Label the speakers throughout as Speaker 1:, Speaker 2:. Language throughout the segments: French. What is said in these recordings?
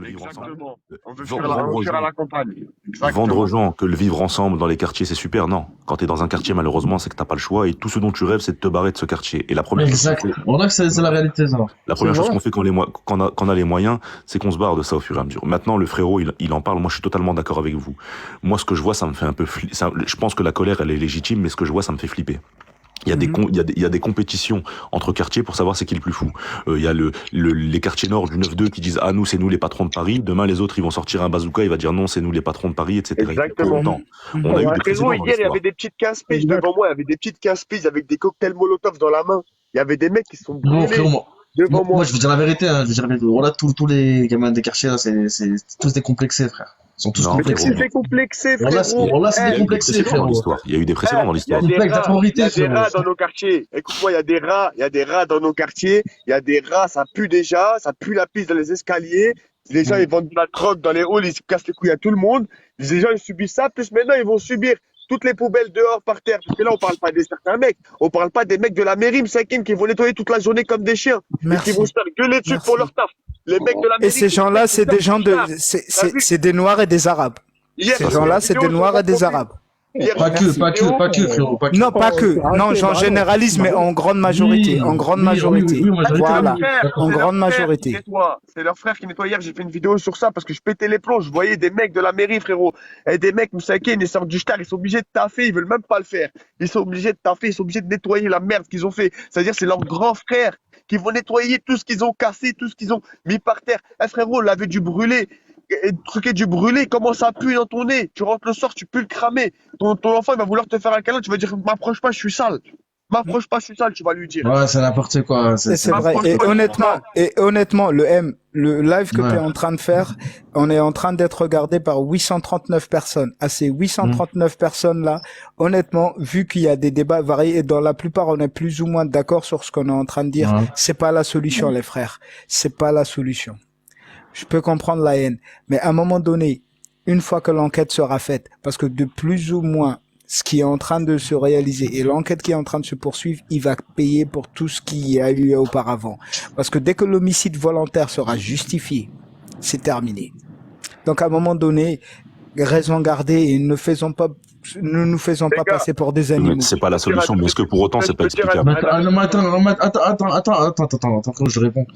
Speaker 1: le vivre ensemble.
Speaker 2: Exactement. On veut fuir
Speaker 1: Vendre aux
Speaker 2: à
Speaker 1: gens,
Speaker 2: la campagne.
Speaker 1: vendre aux
Speaker 2: Exactement.
Speaker 1: gens que le vivre ensemble dans les quartiers c'est super, non. Quand t'es dans un quartier, malheureusement, c'est que t'as pas le choix et tout ce dont tu rêves, c'est de te barrer de ce quartier. Et la première chose qu'on
Speaker 3: Exact.
Speaker 1: fait,
Speaker 3: Voilà que c'est la réalité, ça.
Speaker 1: la
Speaker 4: C'est
Speaker 1: première chose
Speaker 4: vrai.
Speaker 1: qu'on fait quand on a les moyens, c'est qu'on se barre de ça au fur et à mesure. Maintenant, le frérot, il en parle. Moi, je suis totalement d'accord avec vous. Moi, ce que je vois, ça me fait un peu je pense que la colère, elle est légitime, mais ce que je vois, ça me fait flipper.
Speaker 4: Mhm.
Speaker 1: Il y a des compétitions entre quartiers pour savoir c'est qui le plus fou. Il y a les quartiers nord du 9-2 qui disent ah nous c'est nous les patrons de Paris. Demain les autres ils vont sortir un bazooka, il va dire non c'est nous les patrons de Paris, etc. Pour
Speaker 2: Exactement.
Speaker 1: autant,
Speaker 4: Mhm.
Speaker 1: on a
Speaker 4: Mhm.
Speaker 1: eu
Speaker 4: Ouais,
Speaker 1: des
Speaker 2: Frérot,
Speaker 1: précédents dans
Speaker 2: hier, il y avait
Speaker 1: l'histoire.
Speaker 2: des petites casse-piges
Speaker 4: exact.
Speaker 2: devant moi. Il y avait des petites casse-piges avec des cocktails Molotov dans la main. Il y avait des mecs qui sont
Speaker 3: Non, frérot,
Speaker 2: brûlés devant
Speaker 3: moi,
Speaker 2: moi.
Speaker 3: je veux dire la vérité, hein, je veux dire la vérité. Voilà, tous les gamins des quartiers, là, c'est tous décomplexés, frère. Ils sont tous
Speaker 1: Non
Speaker 2: Mais qu'est-ce
Speaker 3: complexés.
Speaker 2: qui
Speaker 1: frérot,
Speaker 2: fait complexer,
Speaker 3: Voilà,
Speaker 2: frérot?
Speaker 3: voilà, c'est
Speaker 1: il y a eu des
Speaker 3: décomplexé,
Speaker 1: précédents dans
Speaker 3: frérot.
Speaker 1: l'histoire. Il y a eu des précédents dans
Speaker 2: Il y a
Speaker 1: l'histoire.
Speaker 2: des
Speaker 3: Complexe, la
Speaker 2: rats, il y
Speaker 3: vérité,
Speaker 2: a des
Speaker 3: frérot.
Speaker 2: rats dans nos quartiers. Écoute-moi, il y a des rats dans nos quartiers. Il y a des rats, ça pue déjà, ça pue la piste dans les escaliers. Les gens, ils vendent de la drogue dans les halls, ils se cassent les couilles à tout le monde. Les gens, ils subissent ça. Plus maintenant, ils vont subir toutes les poubelles dehors par terre. Parce que là, on parle pas des certains mecs. On parle pas des mecs de la mairie, Msakin, qui vont nettoyer toute la journée comme des chiens. Et qui vont se
Speaker 4: Merci.
Speaker 2: faire gueuler dessus pour leur
Speaker 4: Merci.
Speaker 2: taf. Les mecs de la
Speaker 4: Et
Speaker 2: mairie
Speaker 4: ces
Speaker 2: qui vont
Speaker 4: gens-là, c'est des gens
Speaker 2: faire
Speaker 4: de,
Speaker 2: taf. T'as vu?
Speaker 4: c'est des Noirs et des Arabes.
Speaker 2: Hier,
Speaker 4: Ces
Speaker 1: Ça
Speaker 2: j'ai
Speaker 1: c'est
Speaker 2: vu
Speaker 1: vrai.
Speaker 4: gens-là,
Speaker 2: une
Speaker 4: c'est
Speaker 2: vidéo
Speaker 4: des
Speaker 2: sur
Speaker 4: Noirs
Speaker 2: mon
Speaker 4: et des
Speaker 2: profil.
Speaker 4: Arabes.
Speaker 2: Hier, j'ai
Speaker 3: Pas
Speaker 2: vu
Speaker 3: que,
Speaker 2: une
Speaker 4: Merci.
Speaker 3: pas que,
Speaker 2: vidéo.
Speaker 3: pas que, frérot, pas que.
Speaker 4: Non, pas que.
Speaker 2: Ah,
Speaker 4: Non, j'en généralise, mais en grande majorité.
Speaker 3: Oui,
Speaker 4: En grande
Speaker 3: oui, oui, oui,
Speaker 4: majorité.
Speaker 3: oui, majorité,
Speaker 2: C'est leur
Speaker 4: Voilà.
Speaker 3: oui,
Speaker 2: frère,
Speaker 3: d'accord.
Speaker 4: En
Speaker 2: c'est leur
Speaker 4: grande
Speaker 2: frère qui
Speaker 4: majorité.
Speaker 2: nettoie. C'est leur frère qui nettoie. Hier, j'ai fait une vidéo sur ça parce que je pétais les plombs. Je voyais des mecs de la mairie, frérot. Et des mecs, Moussaké, ils sortent du star, ils sont obligés de taffer, ils veulent même pas le faire. Ils sont obligés de taffer, ils sont obligés de nettoyer la merde qu'ils ont fait. C'est-à-dire, c'est leurs grands frères qui vont nettoyer tout ce qu'ils ont cassé, tout ce qu'ils ont mis par terre. Eh, frérot, laver du brûlé. Et truquer du brûlé, comment ça pue dans ton nez? Tu rentres le soir, tu peux le cramer. Ton enfant, il va vouloir te faire un câlin, tu vas dire, m'approche pas, je suis sale. M'approche pas, je suis sale, tu vas lui dire.
Speaker 3: Ouais, c'est n'importe quoi.
Speaker 4: Et c'est vrai.
Speaker 2: M'approche pas, je suis sale.
Speaker 4: Et honnêtement, le live que tu es
Speaker 3: Ouais.
Speaker 4: en train de faire, on est en train d'être regardé par 839 personnes. À ces 839 personnes-là, honnêtement, vu qu'il y a des débats variés et dans la plupart, on est plus ou moins d'accord sur ce qu'on est en train de dire,
Speaker 3: Ouais.
Speaker 4: c'est pas la solution, les frères. C'est pas la solution. Je peux comprendre la haine, mais à un moment donné, une fois que l'enquête sera faite, parce que de plus ou moins ce qui est en train de se réaliser et l'enquête qui est en train de se poursuivre, il va payer pour tout ce qui a eu auparavant. Parce que dès que l'homicide volontaire sera justifié, c'est terminé. Donc à un moment donné, raison gardée et ne nous faisons
Speaker 2: Les
Speaker 4: pas
Speaker 2: gars,
Speaker 4: passer pour des
Speaker 1: Mais
Speaker 4: animaux.
Speaker 1: c'est pas la
Speaker 2: je peux dire un
Speaker 1: solution, mais est-ce que
Speaker 2: truc.
Speaker 1: pour autant c'est
Speaker 2: Je
Speaker 1: pas
Speaker 2: peux dire un
Speaker 1: explicable?
Speaker 3: Mais attends, non, mais attends, non, mais attends, frérot, je réponds.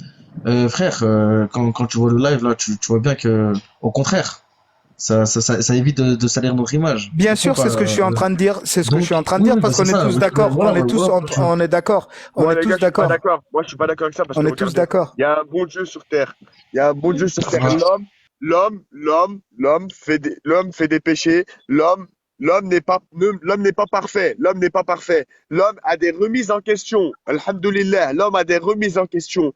Speaker 3: Frère, quand tu vois le live, là, tu vois bien que, au contraire, ça évite de salir notre image.
Speaker 4: Bien
Speaker 3: Du coup,
Speaker 4: sûr, c'est ce que je suis en train de dire. C'est ce que je suis en train de dire parce qu'on est tous d'accord. On est tous, on est d'accord. On
Speaker 2: Moi,
Speaker 4: est
Speaker 2: les gars,
Speaker 4: tous
Speaker 2: je suis pas
Speaker 4: d'accord.
Speaker 2: d'accord. Moi, je suis pas d'accord avec ça parce
Speaker 4: On
Speaker 2: que
Speaker 4: est tous
Speaker 2: regardez,
Speaker 4: d'accord.
Speaker 2: il y a un bon Dieu sur terre. Il y a un bon Dieu sur terre.
Speaker 3: Ouais.
Speaker 2: L'homme fait des péchés. L'homme n'est pas parfait. L'homme n'est pas parfait. L'homme a des remises en question. Alhamdulillah, l'homme a des remises en question.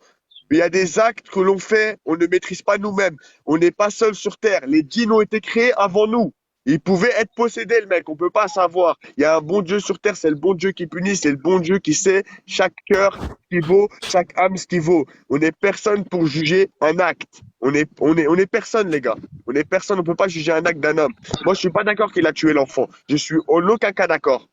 Speaker 2: Il y a des actes que l'on fait, on ne maîtrise pas nous-mêmes. On n'est pas seul sur terre. Les djinns ont été créés avant nous. Il pouvait être possédé, le mec, on peut pas savoir. Il y a un bon Dieu sur terre, c'est le bon Dieu qui punit, c'est le bon Dieu qui sait chaque cœur ce qu'il vaut, chaque âme ce qu'il vaut. On n'est personne pour juger un acte. On est personne, les gars. On est personne, on peut pas juger un acte d'un homme. Moi, je suis pas d'accord qu'il a tué l'enfant. Je suis en aucun cas d'accord.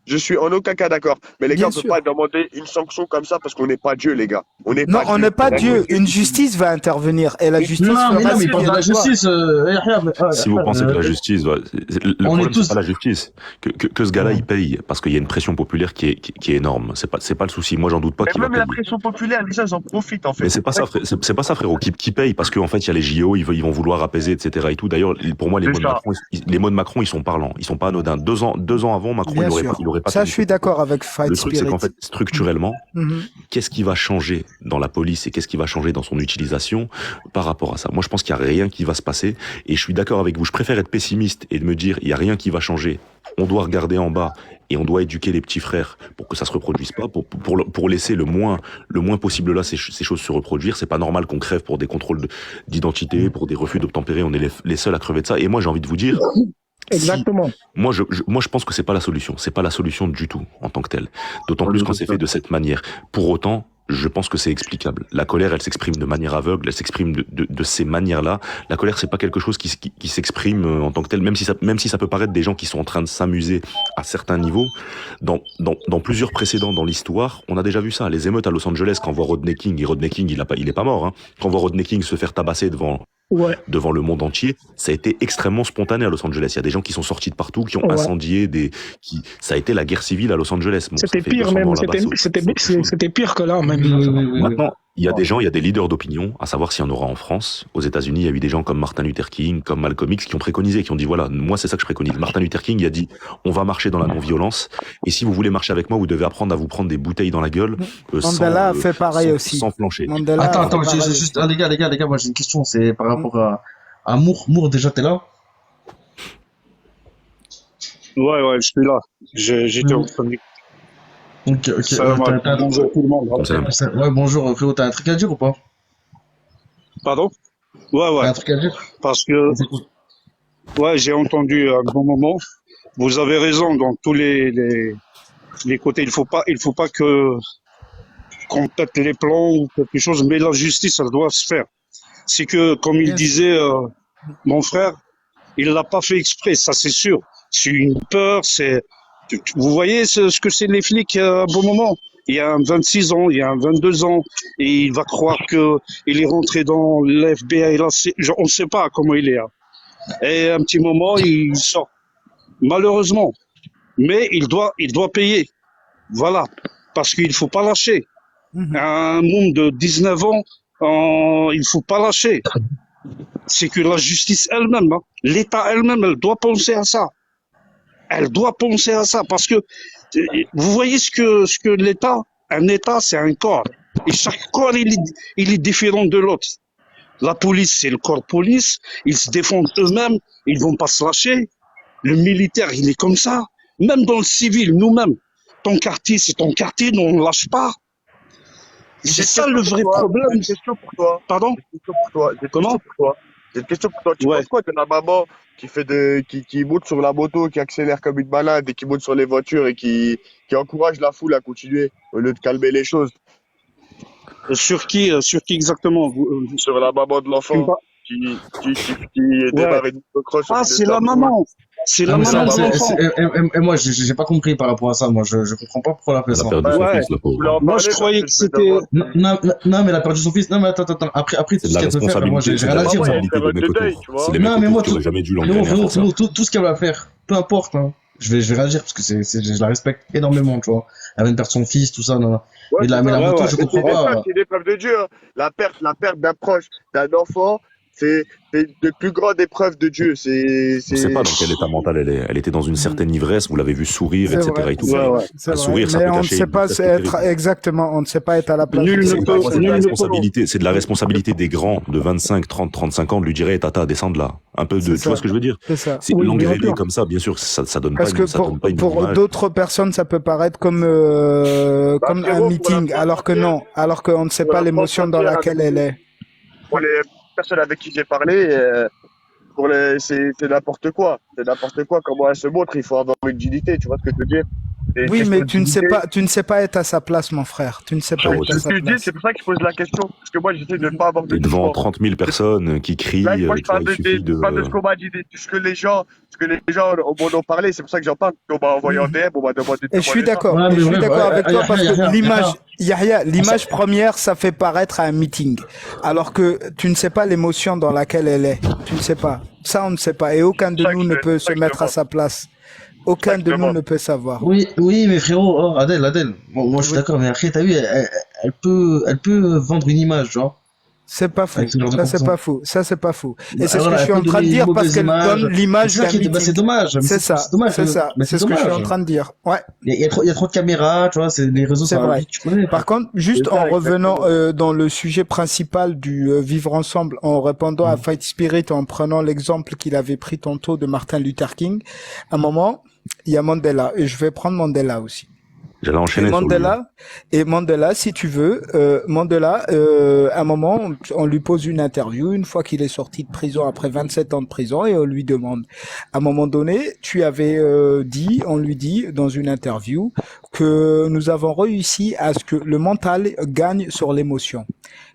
Speaker 2: Je suis en aucun cas d'accord. Mais les gars,
Speaker 4: Bien
Speaker 2: on peut
Speaker 4: sûr.
Speaker 2: pas demander une sanction comme ça parce qu'on n'est pas Dieu, les gars. On n'est
Speaker 4: Non,
Speaker 2: pas
Speaker 4: on
Speaker 2: Dieu.
Speaker 4: n'est pas
Speaker 2: La
Speaker 4: Dieu.
Speaker 2: justice,
Speaker 4: Une justice va intervenir et la justice
Speaker 3: Non, mais
Speaker 4: fera
Speaker 3: non, mais
Speaker 4: ce
Speaker 3: il parle de
Speaker 4: qu'elle
Speaker 3: la
Speaker 4: doit.
Speaker 3: justice, Yahya,
Speaker 1: Si vous pensez que la justice va, le
Speaker 3: on
Speaker 1: problème
Speaker 3: est tous-
Speaker 1: c'est pas la justice, que ce gars-là il paye parce qu'il y a une pression populaire qui est énorme. C'est pas le souci. Moi j'en doute pas
Speaker 2: Mais
Speaker 1: qu'il va
Speaker 2: même la
Speaker 1: payer.
Speaker 2: pression populaire, les gens, ils en profitent, en fait.
Speaker 1: Mais c'est pas ça, c'est pas ça, frérot, qui paye parce qu'en fait il y a les JO, ils vont vouloir apaiser, etc. et tout. D'ailleurs, pour moi les
Speaker 2: C'est
Speaker 1: mots de
Speaker 2: ça.
Speaker 1: Macron, les mots de Macron, ils sont parlants, ils sont pas anodins. 2 ans avant, Macron,
Speaker 4: Bien
Speaker 1: il
Speaker 4: sûr.
Speaker 1: aurait pas
Speaker 4: Ça,
Speaker 1: tenu
Speaker 4: je suis
Speaker 1: ce
Speaker 4: d'accord
Speaker 1: propos.
Speaker 4: avec Fight
Speaker 1: Le truc, c'est
Speaker 4: Spirit.
Speaker 1: qu'en fait, structurellement,
Speaker 4: Mhm.
Speaker 1: qu'est-ce qui va changer dans la police et qu'est-ce qui va changer dans son utilisation par rapport à ça? Moi, je pense qu'il y a rien qui va se passer et je suis d'accord avec vous. Je préfère être pessimiste et de me dire, il y a rien qui va changer. On doit regarder en bas et on doit éduquer les petits frères pour que ça se reproduise pas, pour laisser le moins possible là ces choses se reproduire. C'est pas normal qu'on crève pour des contrôles d'identité, pour des refus d'obtempérer. On est les seuls à crever de ça. Et moi, j'ai envie de vous dire,
Speaker 4: Exactement.
Speaker 1: moi, je pense que c'est pas la solution. C'est pas la solution du tout en tant que telle. D'autant plus quand c'est fait de cette manière. Pour autant, je pense que c'est explicable. La colère, elle s'exprime de manière aveugle, elle s'exprime de ces manières-là. La colère, c'est pas quelque chose qui s'exprime en tant que tel, même si ça peut paraître des gens qui sont en train de s'amuser à certains niveaux. Dans plusieurs précédents dans l'histoire, on a déjà vu ça. Les émeutes à Los Angeles, quand on voit Rodney King, il est pas mort, hein. Quand on voit Rodney King se faire tabasser devant
Speaker 5: Ouais,
Speaker 1: devant le monde entier, ça a été extrêmement spontané à Los Angeles. Il y a des gens qui sont sortis de partout, qui ont
Speaker 5: ouais.
Speaker 1: incendié ça a été la guerre civile à Los Angeles. Bon, ça
Speaker 5: C'était
Speaker 1: fait
Speaker 5: pire
Speaker 1: 200
Speaker 5: même.
Speaker 1: morts là-bas,
Speaker 5: C'était pire que là
Speaker 3: Oui,
Speaker 5: même.
Speaker 3: oui, oui, oui, oui.
Speaker 1: Maintenant, il y a des gens, il y a des leaders d'opinion, à savoir s'il y en aura en France. Aux États-Unis, il y a eu des gens comme Martin Luther King, comme Malcolm X, qui ont préconisé, qui ont dit voilà, moi c'est ça que je préconise. Martin Luther King il a dit on va marcher dans la non-violence, et si vous voulez marcher avec moi, vous devez apprendre à vous prendre des bouteilles dans la gueule
Speaker 4: Mandela a fait pareil aussi.
Speaker 1: sans plancher.
Speaker 4: Mandela
Speaker 3: Attends,
Speaker 4: a fait
Speaker 3: j'ai
Speaker 4: pareil
Speaker 3: juste,
Speaker 4: aussi.
Speaker 3: les gars, moi j'ai une question, c'est par rapport à Moore. Moore, déjà, t'es là?
Speaker 5: Ouais, je suis là. J'étais en train de...
Speaker 3: Ok.
Speaker 5: Salam alaikum. Bonjour tout le monde.
Speaker 1: Comme ça.
Speaker 3: Ouais, bonjour, frérot, t'as un truc à dire ou pas?
Speaker 5: Pardon? Ouais,
Speaker 3: T'as un truc à dire?
Speaker 5: parce que ouais, j'ai entendu un bon moment. Vous avez raison dans tous les côtés. Il faut pas que qu'on pète les plombs ou quelque chose, mais la justice, elle doit se faire. C'est que, comme il
Speaker 4: Bien sûr.
Speaker 5: disait mon frère, il l'a pas fait exprès, ça c'est sûr. C'est une peur, vous voyez ce que c'est les flics à un bon moment. Il y a un 26 ans, il y a un 22 ans, et il va croire que il est rentré dans l'FBI, on ne sait pas comment il est. Hein. Et un petit moment, il sort. Malheureusement. Mais il doit payer. Voilà. Parce qu'il faut pas lâcher.
Speaker 4: Mhm.
Speaker 5: Un monde de 19 ans, il faut pas lâcher. C'est que la justice elle-même, hein, l'État elle-même, elle doit penser à ça. Elle doit penser à ça parce que vous voyez ce que l'État, un État, c'est un corps. Et chaque corps, il est différent de l'autre. La police, c'est le corps police. Ils se défendent eux-mêmes. Ils vont pas se lâcher. Le militaire, il est comme ça. Même dans le civil, nous-mêmes. Ton quartier, c'est ton quartier, nous, on ne lâche pas. C'est ça le vrai
Speaker 2: J'ai
Speaker 5: problème.
Speaker 2: une question pour toi.
Speaker 5: Pardon?
Speaker 2: J'ai une question pour toi.
Speaker 5: Comment?
Speaker 2: J'ai une question pour toi. Tu
Speaker 5: Ouais.
Speaker 2: penses quoi de la maman qui monte sur la moto, qui accélère comme une malade et qui monte sur les voitures et qui encourage la foule à continuer au lieu de calmer les choses?
Speaker 5: Sur qui exactement?
Speaker 2: Sur la maman de
Speaker 5: Tu me
Speaker 2: l'enfant
Speaker 5: par-
Speaker 2: qui
Speaker 5: Ouais.
Speaker 2: démarre une motocross au
Speaker 5: Ah,
Speaker 2: milieu
Speaker 5: c'est
Speaker 2: de
Speaker 5: la
Speaker 2: la foule.
Speaker 5: maman. C'est la
Speaker 3: Ah, mais
Speaker 5: maman
Speaker 3: ça,
Speaker 5: de l'enfant.
Speaker 3: et moi, j'ai pas compris par rapport à ça. Moi, je comprends pas pourquoi elle a fait
Speaker 1: Elle a
Speaker 3: ça.
Speaker 1: perdu son
Speaker 5: Ouais.
Speaker 1: fils, le
Speaker 2: Je voulais
Speaker 1: pauvre.
Speaker 2: en
Speaker 5: Moi, je
Speaker 2: parler parce
Speaker 5: croyais
Speaker 2: que
Speaker 5: que
Speaker 2: je me
Speaker 5: c'était...
Speaker 2: demande.
Speaker 3: Non, mais elle a perdu son fils. Non, mais attends. Après,
Speaker 1: C'est
Speaker 3: tout
Speaker 1: de
Speaker 3: ce
Speaker 1: la
Speaker 3: qu'elle peut faire, moi, j'ai
Speaker 1: responsabilité, c'est de
Speaker 3: rien
Speaker 1: la
Speaker 3: à dire, moi.
Speaker 2: Maman, il y a une
Speaker 1: responsabilité des
Speaker 2: période
Speaker 1: mecs
Speaker 2: de deuil,
Speaker 1: autour.
Speaker 2: tu
Speaker 1: C'est
Speaker 2: vois.
Speaker 1: les mecs
Speaker 3: Non, mais
Speaker 1: autour
Speaker 3: moi,
Speaker 1: qui auraient jamais dû l'entraîner à faire ça.
Speaker 3: tout ce qu'elle va faire, peu importe, hein. Je vais réagir parce que je la respecte énormément, tu vois. Elle vient de perdre son fils, tout ça, non.
Speaker 2: Ouais,
Speaker 3: Mais
Speaker 2: c'est
Speaker 3: la
Speaker 2: ça.
Speaker 5: Ouais,
Speaker 3: moto,
Speaker 5: ouais.
Speaker 3: je
Speaker 2: Mais
Speaker 3: comprends pas.
Speaker 2: c'est une épreuve de Dieu, hein. La perte d'un proche, d'un enfant, c'est de plus grande épreuve de Dieu.
Speaker 1: On ne sait pas dans quel état mental elle est. Elle était dans une certaine ivresse, vous l'avez vu sourire,
Speaker 4: C'est
Speaker 1: etc.
Speaker 4: vrai,
Speaker 1: et tout.
Speaker 4: c'est
Speaker 5: Ouais,
Speaker 4: vrai,
Speaker 5: ouais.
Speaker 4: c'est
Speaker 1: Un
Speaker 4: vrai.
Speaker 1: sourire, ça
Speaker 4: Mais
Speaker 1: peut
Speaker 4: on ne
Speaker 1: cacher
Speaker 4: sait
Speaker 1: une
Speaker 4: pas
Speaker 1: détresse terrible.
Speaker 4: exactement, on ne sait pas être à la place
Speaker 5: Nul
Speaker 4: de
Speaker 5: ne
Speaker 4: ses
Speaker 5: peut,
Speaker 4: proches.
Speaker 1: C'est de la
Speaker 5: nul ne peut.
Speaker 1: responsabilité, c'est de la responsabilité des grands de 25, 30, 35 ans de lui dire, hey, tata, descends de là. Un peu de,
Speaker 4: C'est
Speaker 1: tu vois
Speaker 4: ça,
Speaker 1: ce que je veux dire?
Speaker 4: c'est ça.
Speaker 1: C'est
Speaker 5: Oui, bien
Speaker 1: l'engrainer
Speaker 5: sûr.
Speaker 1: comme ça, bien sûr, ça donne
Speaker 4: Parce que
Speaker 1: ça donne pas une bonne
Speaker 4: pour
Speaker 1: image.
Speaker 4: d'autres personnes, ça peut paraître comme
Speaker 2: Bah,
Speaker 4: comme un
Speaker 2: frérot, pour la
Speaker 4: meeting, alors que
Speaker 2: France
Speaker 4: non, alors qu'on ne sait
Speaker 2: pour
Speaker 4: pas
Speaker 2: la France
Speaker 4: l'émotion dans
Speaker 2: entière,
Speaker 4: laquelle elle est.
Speaker 2: pour les personnes avec qui j'ai parlé, c'est n'importe quoi. C'est n'importe quoi. Comment elle se montre, il faut avoir une dignité, tu vois ce que je veux dire? C'est une
Speaker 4: Oui,
Speaker 2: question
Speaker 4: mais
Speaker 2: de dignité.
Speaker 4: tu ne sais pas être à sa place, mon frère. Tu ne sais pas
Speaker 1: Frérot,
Speaker 4: être à
Speaker 2: Je
Speaker 4: sa
Speaker 2: te dis,
Speaker 4: place.
Speaker 2: c'est pour ça que je pose la question. Parce que moi, j'essaie de ne pas avoir de
Speaker 1: t'es devant
Speaker 2: jugement.
Speaker 1: 30 000 personnes qui crient,
Speaker 2: Là, moi, je
Speaker 1: tu vois,
Speaker 2: parle
Speaker 1: il suffit
Speaker 2: je parle de ce qu'on m'a dit, de ce que les gens m'en ont parlé. C'est pour ça que j'en parle. On m'a envoyé en
Speaker 4: Mhm.
Speaker 2: DM, on m'a demandé de
Speaker 4: Et je suis
Speaker 2: témoigner ça.
Speaker 4: d'accord.
Speaker 3: Ouais,
Speaker 4: Et
Speaker 3: mais
Speaker 4: je suis
Speaker 3: ouais,
Speaker 4: d'accord avec toi parce que l'image, Yahya, l'image première, ça fait paraître à un meeting. Alors que tu ne sais pas l'émotion dans laquelle elle est. Tu ne sais pas. Ça, on ne sait pas. Et aucun de
Speaker 2: C'est ça
Speaker 4: nous
Speaker 2: que
Speaker 4: ne
Speaker 2: je-
Speaker 4: peut
Speaker 2: c'est
Speaker 4: se
Speaker 2: ça que je
Speaker 4: mettre à
Speaker 2: demande.
Speaker 4: sa place.
Speaker 2: C'est ça
Speaker 4: Aucun
Speaker 2: que je
Speaker 4: de nous
Speaker 2: demande.
Speaker 4: ne peut savoir.
Speaker 3: Oui, mais frérot, oh, Adèle. Moi, je suis
Speaker 4: Oui.
Speaker 3: d'accord, mais après, t'as vu, elle peut vendre une image, tu vois,
Speaker 4: C'est pas faux.
Speaker 3: avec ce genre de
Speaker 4: Ça, c'est
Speaker 3: comportement.
Speaker 4: pas faux. Ça, c'est pas faux. Et
Speaker 3: Bah,
Speaker 4: c'est ce que
Speaker 3: voilà,
Speaker 4: je suis
Speaker 3: elle
Speaker 4: en
Speaker 3: peut
Speaker 4: train de
Speaker 3: donner une
Speaker 4: dire parce
Speaker 3: mauvaise
Speaker 4: qu'elle
Speaker 3: image.
Speaker 4: donne l'image
Speaker 3: C'est ça
Speaker 4: d'un
Speaker 3: qui est,
Speaker 4: meeting.
Speaker 3: c'est dommage. Mais
Speaker 4: C'est
Speaker 3: dommage.
Speaker 4: c'est ça.
Speaker 3: Mais
Speaker 4: C'est
Speaker 3: c'est
Speaker 4: ce que je suis en
Speaker 3: dommage.
Speaker 4: train de dire. Ouais,
Speaker 3: Il y a trop de caméras, tu vois, les réseaux,
Speaker 4: c'est
Speaker 3: ça va
Speaker 4: vrai.
Speaker 3: vite, tu connais.
Speaker 4: Par contre, juste
Speaker 2: C'est ça,
Speaker 4: en revenant
Speaker 2: exactement.
Speaker 4: dans le sujet principal du vivre ensemble, en répondant à Fight Spirit, en prenant l'exemple qu'il avait pris tantôt de Martin Luther King, à un moment, il y a Mandela, et je vais prendre Mandela aussi.
Speaker 1: J'allais
Speaker 4: Et
Speaker 1: enchaîner sur lui.
Speaker 4: Mandela, si tu veux, Mandela, à un moment, on lui pose une interview une fois qu'il est sorti de prison après 27 ans de prison et on lui demande, à un moment donné, tu avais on lui dit dans une interview que nous avons réussi à ce que le mental gagne sur l'émotion.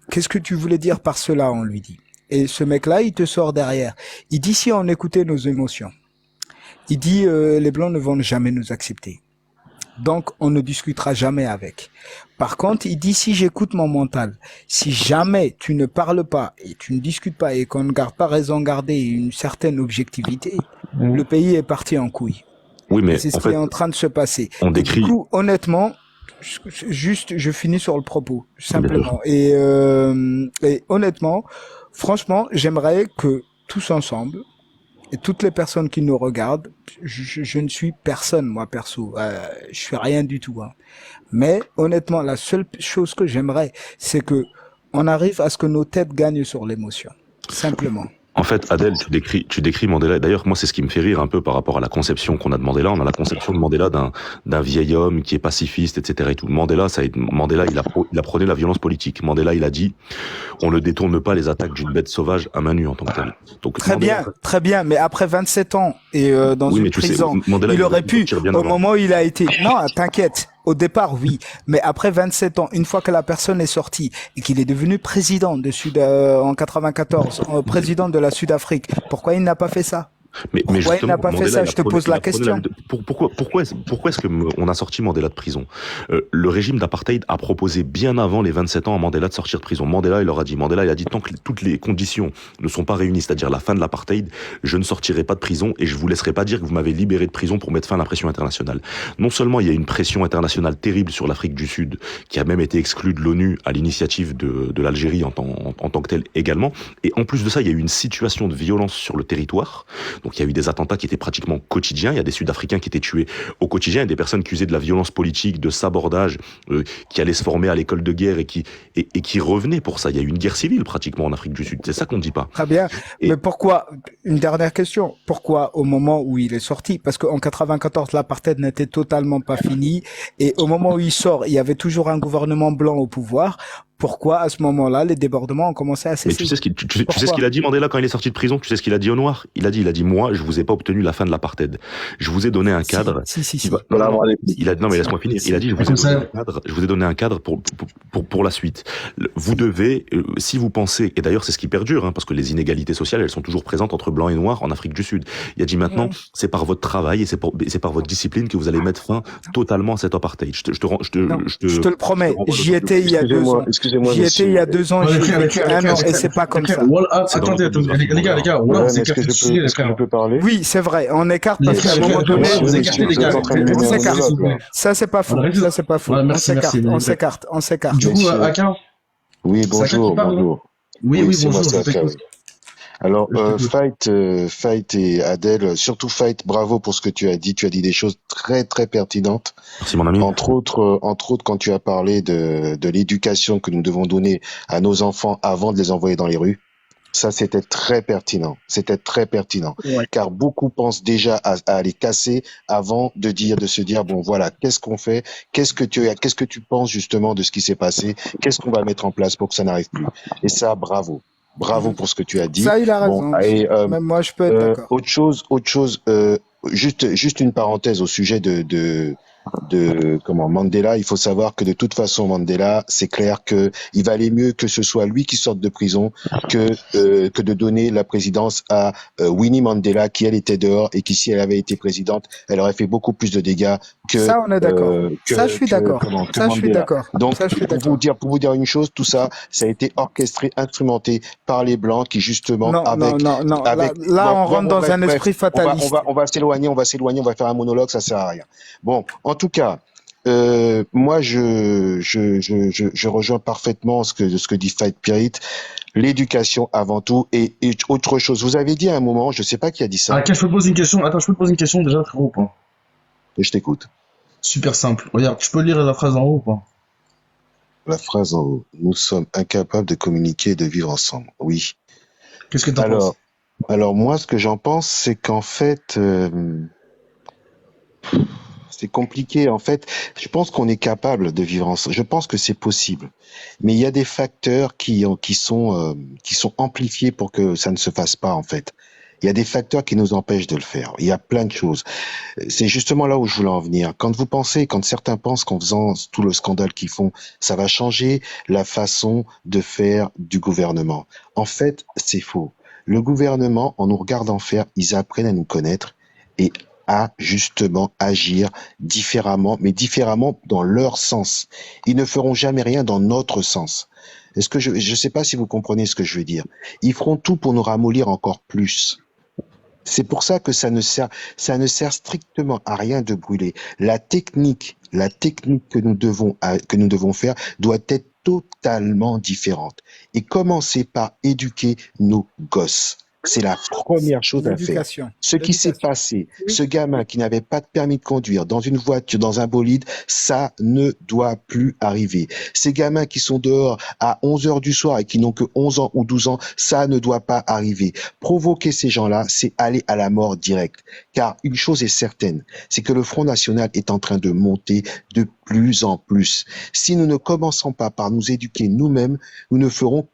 Speaker 4: Qu'est-ce que tu voulais dire par cela, on lui dit. Et ce mec-là, il te sort derrière. Il dit si on écoutait nos émotions. Il dit les blancs ne vont jamais nous accepter. Donc, on ne discutera jamais avec. Par contre, il dit, si j'écoute mon mental, si jamais tu ne parles pas et tu ne discutes pas et qu'on ne garde pas raison garder une certaine objectivité, le pays est parti en couille.
Speaker 1: Oui,
Speaker 4: Et
Speaker 1: mais
Speaker 4: c'est ce
Speaker 1: en
Speaker 4: qui est
Speaker 1: fait,
Speaker 4: en train de se passer.
Speaker 1: on
Speaker 4: Et du
Speaker 1: décrit,
Speaker 4: coup, honnêtement, juste, je finis sur le propos,
Speaker 1: bien sûr.
Speaker 4: simplement. Et honnêtement, franchement, j'aimerais que tous ensemble, et toutes les personnes qui nous regardent, je ne suis personne, moi, perso. Je suis rien du tout, hein. Mais honnêtement, la seule chose que j'aimerais, c'est que on arrive à ce que nos têtes gagnent sur l'émotion. Simplement.
Speaker 1: En fait, Adèle, tu décris Mandela. D'ailleurs, moi, c'est ce qui me fait rire un peu par rapport à la conception qu'on a de Mandela. On a la conception de Mandela d'un vieil homme qui est pacifiste, etc. Et tout. Mandela, il apprenait la violence politique. Mandela, il a dit, on ne détourne pas les attaques d'une bête sauvage à main nue en tant que tel. Donc, Mandela,
Speaker 4: Très bien, mais après 27 ans et dans
Speaker 1: oui,
Speaker 4: une
Speaker 1: mais tu sais,
Speaker 4: prison,
Speaker 1: Mandela,
Speaker 4: il
Speaker 1: il aurait
Speaker 4: aurait
Speaker 1: pu
Speaker 4: pu,
Speaker 1: sortir bien
Speaker 4: au
Speaker 1: avant.
Speaker 4: moment où il a été... Non, t'inquiète, au départ, oui, mais après 27 ans, une fois que la personne est sortie et qu'il est devenu président en 94, président de la Sud-Afrique, pourquoi il n'a pas fait ça?
Speaker 1: Mais
Speaker 4: Pourquoi il
Speaker 1: justement,
Speaker 4: n'a pas fait
Speaker 1: Mandela,
Speaker 4: ça? Je te pose
Speaker 1: il
Speaker 4: la
Speaker 1: apprenait
Speaker 4: question.
Speaker 1: pourquoi est-ce que on a sorti Mandela de prison? Le régime d'apartheid a proposé bien avant les 27 ans à Mandela de sortir de prison. Mandela, il a dit, tant que toutes les conditions ne sont pas réunies, c'est-à-dire la fin de l'apartheid, je ne sortirai pas de prison et je vous laisserai pas dire que vous m'avez libéré de prison pour mettre fin à la pression internationale. Non seulement il y a une pression internationale terrible sur l'Afrique du Sud, qui a même été exclue de l'ONU à l'initiative de l'Algérie en tant que telle également, et en plus de ça, il y a eu une situation de violence sur le territoire. Donc il y a eu des attentats qui étaient pratiquement quotidiens, il y a des Sud-Africains qui étaient tués au quotidien, et des personnes accusées de la violence politique, de sabordage, qui allaient se former à l'école de guerre et qui revenaient pour ça. Il y a eu une guerre civile pratiquement en Afrique du Sud, c'est ça qu'on ne dit pas.
Speaker 4: Très bien.
Speaker 1: Et
Speaker 4: Mais pourquoi, une dernière question, pourquoi au moment où il est sorti? Parce qu'en 94, l'apartheid n'était totalement pas fini. Et au moment où il sort, il y avait toujours un gouvernement blanc au pouvoir. Pourquoi, à ce moment-là, les débordements ont commencé à
Speaker 1: mais tu
Speaker 4: cesser?
Speaker 1: sais ce qu'il a dit, Mandela, quand il est sorti de prison? Tu sais ce qu'il a dit au noir? Il a dit, moi, je vous ai pas obtenu la fin de l'apartheid. Je vous ai donné un cadre.
Speaker 4: Si.
Speaker 1: Non, non, mais laisse-moi finir. Il a dit, je vous ai donné un cadre pour la suite. Vous devez, si vous pensez, et d'ailleurs, c'est ce qui perdure, hein, parce que les inégalités sociales, elles sont toujours présentes entre blancs et noirs en Afrique du Sud. Il a dit maintenant, c'est par votre travail et c'est par votre discipline que vous allez mettre fin totalement à cet apartheid. Je
Speaker 4: te le promets. J'y étais il y a 2 ans.
Speaker 2: Excusez-moi,
Speaker 4: J'y étais il y a 2 ans, j'y ai vécu 1 an et c'est pas comme ça.
Speaker 3: Attendez, les gars, voilà, vous écartez le sujet,
Speaker 2: est-ce que je peux parler?
Speaker 4: Oui, c'est vrai, on écarte
Speaker 3: Les
Speaker 4: parce qu'à un
Speaker 3: gars,
Speaker 4: moment donné,
Speaker 3: vous écartez, les gars.
Speaker 4: on s'écarte.
Speaker 3: S'il vous plaît.
Speaker 4: Ça, c'est pas faux. Ça, c'est pas faux.
Speaker 3: Ouais,
Speaker 4: On
Speaker 3: merci,
Speaker 4: s'écarte.
Speaker 3: Du coup,
Speaker 2: Messieurs.
Speaker 3: Aka,
Speaker 2: Oui,
Speaker 3: c'est Aka qui
Speaker 2: bonjour,
Speaker 3: parle, non?
Speaker 2: bonjour.
Speaker 3: Oui,
Speaker 2: c'est moi,
Speaker 3: bonjour,
Speaker 2: c'est
Speaker 3: je
Speaker 2: Aka,
Speaker 3: t'écoute.
Speaker 2: oui. Alors,
Speaker 3: Je t'écoute.
Speaker 2: Fight et Adèle, surtout Fight, bravo pour ce que tu as dit. Tu as dit des choses très, très pertinentes.
Speaker 1: Merci, mon ami.
Speaker 2: Entre autres, quand tu as parlé de l'éducation que nous devons donner à nos enfants avant de les envoyer dans les rues. Ça, c'était très pertinent. C'était très pertinent.
Speaker 5: Ouais.
Speaker 2: Car beaucoup pensent déjà à les casser avant de se dire, bon, voilà, qu'est-ce qu'on fait? Qu'est-ce que tu penses justement de ce qui s'est passé? Qu'est-ce qu'on va mettre en place pour que ça n'arrive plus? Et ça, bravo. Bravo pour ce que tu as dit.
Speaker 4: Ça, il a raison.
Speaker 2: Bon, et,
Speaker 4: Même moi, je peux être d'accord.
Speaker 2: autre chose, juste une parenthèse au sujet de Mandela. Il faut savoir que de toute façon, Mandela, c'est clair que il valait mieux que ce soit lui qui sorte de prison que de donner la présidence à Winnie Mandela, qui elle était dehors et qui, si elle avait été présidente, elle aurait fait beaucoup plus de dégâts que
Speaker 4: Ça, on est d'accord. Ça, je suis d'accord.
Speaker 2: que
Speaker 4: Ça, je suis
Speaker 2: Mandela.
Speaker 4: d'accord.
Speaker 2: Donc,
Speaker 4: Ça, je suis
Speaker 2: pour
Speaker 4: d'accord.
Speaker 2: vous dire une chose, tout ça, ça a été orchestré, instrumenté par les Blancs qui, justement,
Speaker 4: Non.
Speaker 2: avec,
Speaker 4: Là,
Speaker 2: bon,
Speaker 4: on rentre dans
Speaker 2: bref,
Speaker 4: un esprit fataliste.
Speaker 2: on va s'éloigner, on va faire un monologue, ça sert à rien. Bon, en tout cas, moi, je rejoins parfaitement ce que dit Fight Spirit. L'éducation avant tout et autre chose. Vous avez dit à un moment, je sais pas qui a dit ça.
Speaker 3: Aka, je peux te poser une question. Attends, je peux te poser une question déjà, frérot, ou pas?
Speaker 2: Et je t'écoute.
Speaker 3: Super simple. Regarde, tu peux lire la phrase en haut ou pas?
Speaker 2: La phrase en haut. Nous sommes incapables de communiquer et de vivre ensemble. Oui.
Speaker 3: Qu'est-ce que t'en penses?
Speaker 2: Alors moi, ce que j'en pense, c'est qu'en fait, c'est compliqué. En fait, je pense qu'on est capable de vivre ensemble. Je pense que c'est possible. Mais il y a des facteurs qui sont amplifiés pour que ça ne se fasse pas, en fait. Il y a des facteurs qui nous empêchent de le faire. Il y a plein de choses. C'est justement là où je voulais en venir. Quand certains pensent qu'en faisant tout le scandale qu'ils font, ça va changer la façon de faire du gouvernement. En fait, c'est faux. Le gouvernement, en nous regardant faire, ils apprennent à nous connaître et
Speaker 6: à justement agir différemment, mais différemment dans leur sens. Ils ne feront jamais rien dans notre sens. Est-ce que je sais pas si vous comprenez ce que je veux dire. Ils feront tout pour nous ramollir encore plus. C'est pour ça que ça ne sert strictement à rien de brûler. La technique que nous devons faire doit être totalement différente. Et commencer par éduquer nos gosses. C'est la première chose à faire.
Speaker 4: L'éducation.
Speaker 6: Ce qui s'est
Speaker 4: L'éducation.
Speaker 6: passé,
Speaker 4: Oui.
Speaker 6: ce gamin qui n'avait pas de permis de conduire dans une voiture, dans un bolide, ça ne doit plus arriver. Ces gamins qui sont dehors à 11 heures du soir et qui n'ont que 11 ans ou 12 ans, ça ne doit pas arriver. Provoquer ces gens-là, c'est aller à la mort directe. Car une chose est certaine, c'est que le Front National est en train de monter de plus en plus. Si nous ne commençons pas par nous éduquer nous-mêmes, nous ne ferons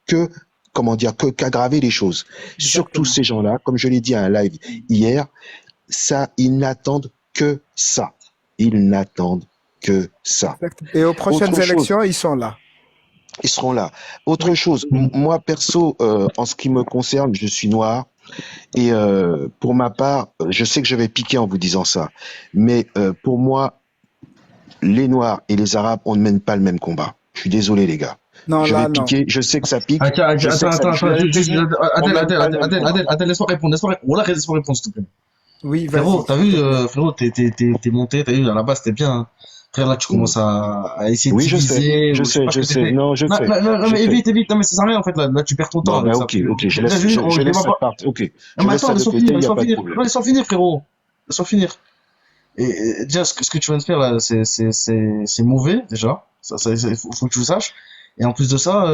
Speaker 6: qu'aggraver les choses. Surtout
Speaker 4: Exactement.
Speaker 6: ces gens-là, comme je l'ai dit à un live hier, ils n'attendent que ça. Ils n'attendent que ça.
Speaker 4: Exact. Et aux prochaines
Speaker 6: Autre chose,
Speaker 4: élections, ils sont là.
Speaker 6: ils seront là. Autre
Speaker 4: Oui.
Speaker 6: chose, moi perso, en ce qui me concerne, je suis noir et pour ma part, je sais que je vais piquer en vous disant ça, mais pour moi, les Noirs et les Arabes, on ne mène pas le même combat. Je suis désolé les gars.
Speaker 4: Non,
Speaker 6: Je
Speaker 4: là,
Speaker 6: vais
Speaker 4: non.
Speaker 6: piquer, je sais que ça pique,
Speaker 3: Attends,
Speaker 6: je sais que ça
Speaker 3: attends,
Speaker 6: pique. Je vais répéter, on mène pas le même combat.
Speaker 3: Adèle, laisse-moi répondre. Wallah, laisse-moi répondre, s'il te plaît.
Speaker 4: Oui,
Speaker 3: Frérot,
Speaker 4: vas-y.
Speaker 3: t'as vu, frérot, t'es monté, t'as vu, à la base, c'était bien, hein. Frère, là, tu commences à essayer de
Speaker 6: Oui, je sais,
Speaker 3: diviser,
Speaker 6: je
Speaker 3: ou je sais
Speaker 6: sais,
Speaker 3: pas ce
Speaker 6: je
Speaker 3: que tu
Speaker 6: sais.
Speaker 3: fais.
Speaker 6: Non, je
Speaker 3: Non,
Speaker 6: sais,
Speaker 3: non,
Speaker 6: je
Speaker 3: mais
Speaker 6: sais.
Speaker 3: évite, non, mais ça sert à rien, en fait, là, tu perds ton temps
Speaker 6: Bon,
Speaker 3: avec
Speaker 6: ben
Speaker 3: ça.
Speaker 6: ok, ok, je
Speaker 3: Déjà,
Speaker 6: laisse,
Speaker 3: juste,
Speaker 6: je
Speaker 3: je
Speaker 6: laisse
Speaker 3: vois
Speaker 6: ça
Speaker 3: pas.
Speaker 6: partir. Ok,
Speaker 3: Non,
Speaker 6: je
Speaker 3: mais
Speaker 6: laisse
Speaker 3: attends,
Speaker 6: ça de
Speaker 3: laisse-moi
Speaker 6: côté,
Speaker 3: finir,
Speaker 6: il n'y a
Speaker 3: laisse-moi
Speaker 6: pas de
Speaker 3: finir.
Speaker 6: problème.
Speaker 3: Non, laisse-moi finir, frérot. Laisse-moi finir. Et déjà, ce que tu viens de faire, là, c'est mauvais, déjà. Faut que tu le saches. Et en plus de ça,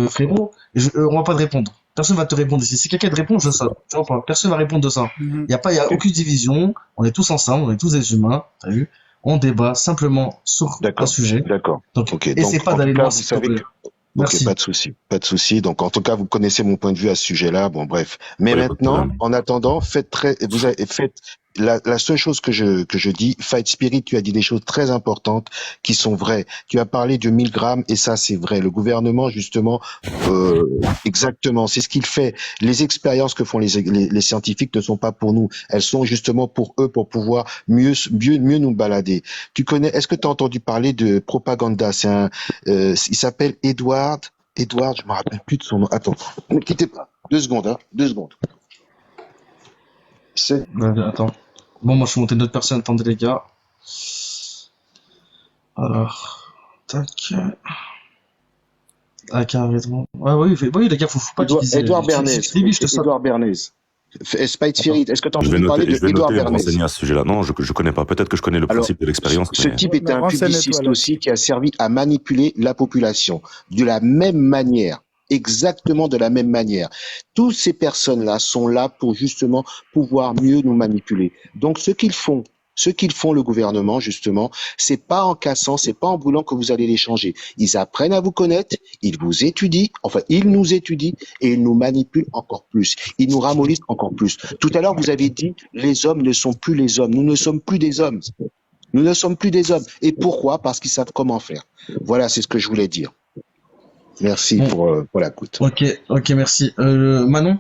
Speaker 3: frérot, on va pas te répondre. Personne va te répondre ici. Si quelqu'un te répond, je saute. Tu vois pas. Personne va répondre de ça.
Speaker 4: Mhm.
Speaker 3: Il y a
Speaker 6: Ok,
Speaker 3: aucune division. On est tous ensemble. On est tous des humains. T'as vu? On débat simplement sur un
Speaker 6: d'accord,
Speaker 3: sujet.
Speaker 6: d'accord.
Speaker 3: Donc,
Speaker 6: Ok,
Speaker 3: essaie
Speaker 6: donc
Speaker 3: pas
Speaker 6: en tout
Speaker 3: d'aller
Speaker 6: cas,
Speaker 3: loin,
Speaker 6: vous
Speaker 3: s'il te
Speaker 6: savez
Speaker 3: plaît.
Speaker 6: que... Ok,
Speaker 3: Merci.
Speaker 6: pas de souci, pas de souci. Donc en tout cas, vous connaissez mon point de vue à ce sujet-là. Bon, bref. Mais
Speaker 1: Ouais, pas de
Speaker 6: maintenant,
Speaker 1: problème.
Speaker 6: en attendant, faites la seule chose que je dis, Fight Spirit, tu as dit des choses très importantes qui sont vraies. Tu as parlé de 1000 grammes et ça, c'est vrai. Le gouvernement, justement, exactement, c'est ce qu'il fait. Les expériences que font les scientifiques ne sont pas pour nous. Elles sont justement pour eux, pour pouvoir mieux nous balader. Est-ce que tu as entendu parler de propaganda? Il s'appelle Edward, je me rappelle plus de son nom. Attends, ne quittez pas. 2 secondes, hein, 2 secondes. C'est
Speaker 3: Attends. Bon, moi, je suis monté d'autres personnes. Attendez, les gars. Alors, tac. Ah, carrément. Ouais, oui, les gars, faut pas diviser.
Speaker 6: Edouard
Speaker 3: Si
Speaker 6: Bernays.
Speaker 3: tu divises, je te saute.
Speaker 6: Edouard Bernays. Fight
Speaker 3: Attends.
Speaker 6: Spirit, est-ce que tu as
Speaker 1: Je vais
Speaker 6: entendu parler
Speaker 1: noter,
Speaker 6: de
Speaker 1: je vais
Speaker 6: Edouard
Speaker 1: noter et me
Speaker 6: Bernays?
Speaker 1: renseigner à ce sujet-là. Non, je connais pas. Peut-être que je connais le
Speaker 6: Alors,
Speaker 1: principe de l'expérience,
Speaker 6: ce
Speaker 1: mais
Speaker 6: type était un
Speaker 4: Renseigne-toi
Speaker 6: publiciste
Speaker 4: là-dessus.
Speaker 6: aussi qui a servi à manipuler la population de la même manière. Exactement de la même manière. Toutes ces personnes-là sont là pour justement pouvoir mieux nous manipuler. Donc, ce qu'ils font le gouvernement, justement, c'est pas en cassant, c'est pas en brûlant que vous allez les changer. Ils apprennent à vous connaître, ils vous étudient, enfin, ils nous étudient et ils nous manipulent encore plus. Ils nous ramollissent encore plus. Tout à l'heure, vous avez dit, les hommes ne sont plus les hommes. Nous ne sommes plus des hommes. Nous ne sommes plus des hommes. Et pourquoi? Parce qu'ils savent comment faire. Voilà, c'est ce que je voulais dire. Merci
Speaker 3: Bon,
Speaker 6: pour l'écoute.
Speaker 3: ok, merci. Manon?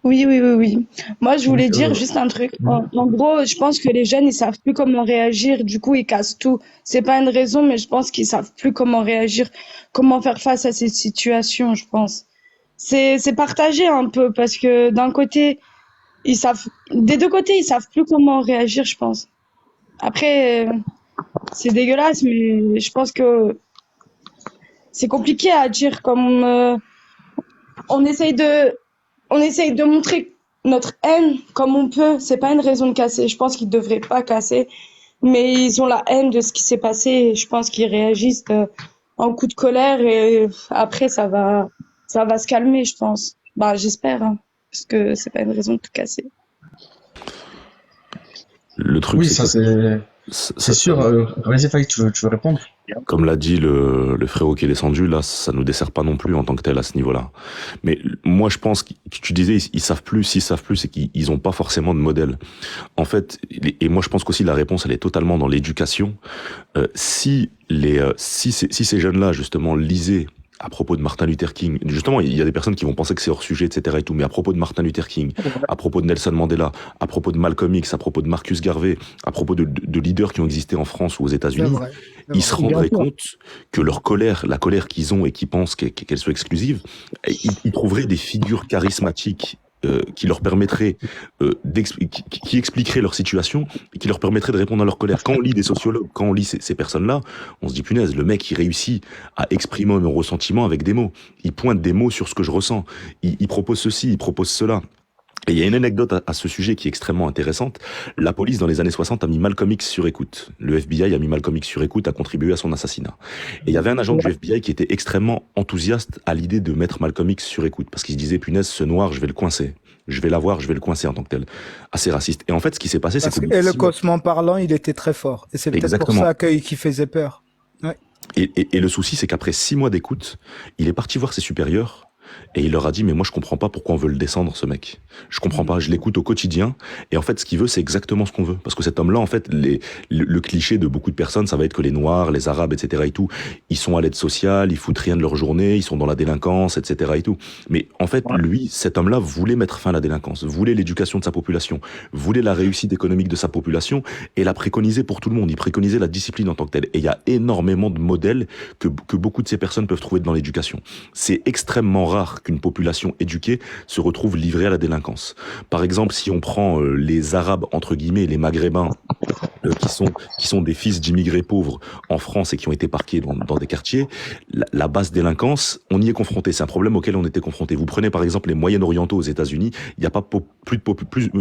Speaker 7: Oui. Moi, je voulais dire
Speaker 3: Euh,
Speaker 7: juste un truc. En gros, je pense que les jeunes, ils savent plus comment réagir. Du coup, ils cassent tout. C'est pas une raison, mais je pense qu'ils savent plus comment réagir, comment faire face à ces situations, je pense. C'est partagé un peu parce que d'un côté, des deux côtés, ils savent plus comment réagir, je pense. Après, c'est dégueulasse, mais je pense que c'est compliqué à dire comme, on essaye de montrer notre haine comme on peut. C'est pas une raison de casser. Je pense qu'ils devraient pas casser, mais ils ont la haine de ce qui s'est passé. Et je pense qu'ils réagissent en coup de colère et après ça va se calmer, je pense. Bah j'espère, hein, parce que c'est pas une raison de tout casser.
Speaker 1: le truc,
Speaker 3: oui,
Speaker 1: c'est
Speaker 3: ça,
Speaker 1: que
Speaker 3: c'est sûr. Vas-y, Faïd, tu veux répondre?
Speaker 1: comme l'a dit le frérot qui est descendu, là, ça nous dessert pas non plus en tant que tel à ce niveau-là. Mais moi, je pense que tu disais, ils savent plus, s'ils savent plus, c'est qu'ils ont pas forcément de modèle. En fait, et moi, je pense qu'aussi la réponse, elle est totalement dans l'éducation. Si ces jeunes-là, justement, lisaient à propos de Martin Luther King, justement, il y a des personnes qui vont penser que c'est hors sujet, etc. et tout, mais à propos de Martin Luther King, à propos de Nelson Mandela, à propos de Malcolm X, à propos de Marcus Garvey, à propos de leaders qui ont existé en France ou aux
Speaker 4: C'est
Speaker 1: États-Unis,
Speaker 4: vrai. C'est
Speaker 1: ils
Speaker 4: vrai.
Speaker 1: se rendraient compte que leur colère, la colère qu'ils ont et qui pensent qu'elle soit exclusive, ils trouveraient des figures charismatiques qui leur permettraient, qui expliqueraient leur situation et qui leur permettraient de répondre à leur colère. Quand on lit des sociologues, quand on lit ces personnes-là, on se dit punaise, le mec il réussit à exprimer mon ressentiment avec des mots. Il pointe des mots sur ce que je ressens. Il propose ceci, il propose cela. Et il y a une anecdote à ce sujet qui est extrêmement intéressante. La police, dans les années 60, a mis Malcolm X sur écoute. Le FBI a mis Malcolm X sur écoute, a contribué à son assassinat. Et il y avait un agent du FBI qui était extrêmement enthousiaste à l'idée de mettre Malcolm X sur écoute. Parce qu'il se disait, punaise, ce noir, je vais le coincer. Je vais l'avoir, je vais le coincer en tant que tel. Assez raciste. Et en fait, ce qui s'est passé, c'est
Speaker 4: Parce
Speaker 1: qu'au
Speaker 4: que,
Speaker 1: bout de
Speaker 4: et le
Speaker 1: 6 mois...
Speaker 4: cosment parlant, il était très fort. Et c'est peut-être pour
Speaker 1: Exactement.
Speaker 4: ça qu'il faisait peur. Ouais.
Speaker 1: Et le souci, c'est qu'après 6 mois d'écoute, il est parti voir ses supérieurs et il leur a dit, mais moi je comprends pas pourquoi on veut le descendre, ce mec. Je comprends pas, je l'écoute au quotidien et en fait ce qu'il veut, c'est exactement ce qu'on veut. Parce que cet homme-là, en fait, le cliché de beaucoup de personnes, ça va être que les Noirs, les Arabes, etc. et tout, ils sont à l'aide sociale, ils foutent rien de leur journée, ils sont dans la délinquance, etc. et tout. Mais en fait, lui, cet homme-là voulait mettre fin à la délinquance, voulait l'éducation de sa population, voulait la réussite économique de sa population et la préconisait pour tout le monde. Il préconisait la discipline en tant que telle. Et il y a énormément de modèles que beaucoup de ces personnes peuvent trouver dans l'éducation. C'est extrêmement rare qu'une population éduquée se retrouve livrée à la délinquance. Par exemple, si on prend les Arabes, entre guillemets, les Maghrébins, qui sont des fils d'immigrés pauvres en France et qui ont été parqués dans des quartiers, la basse délinquance, on y est confronté. C'est un problème auquel on était confronté. Vous prenez par exemple les Moyen-Orientaux aux États-Unis, il n'y a pas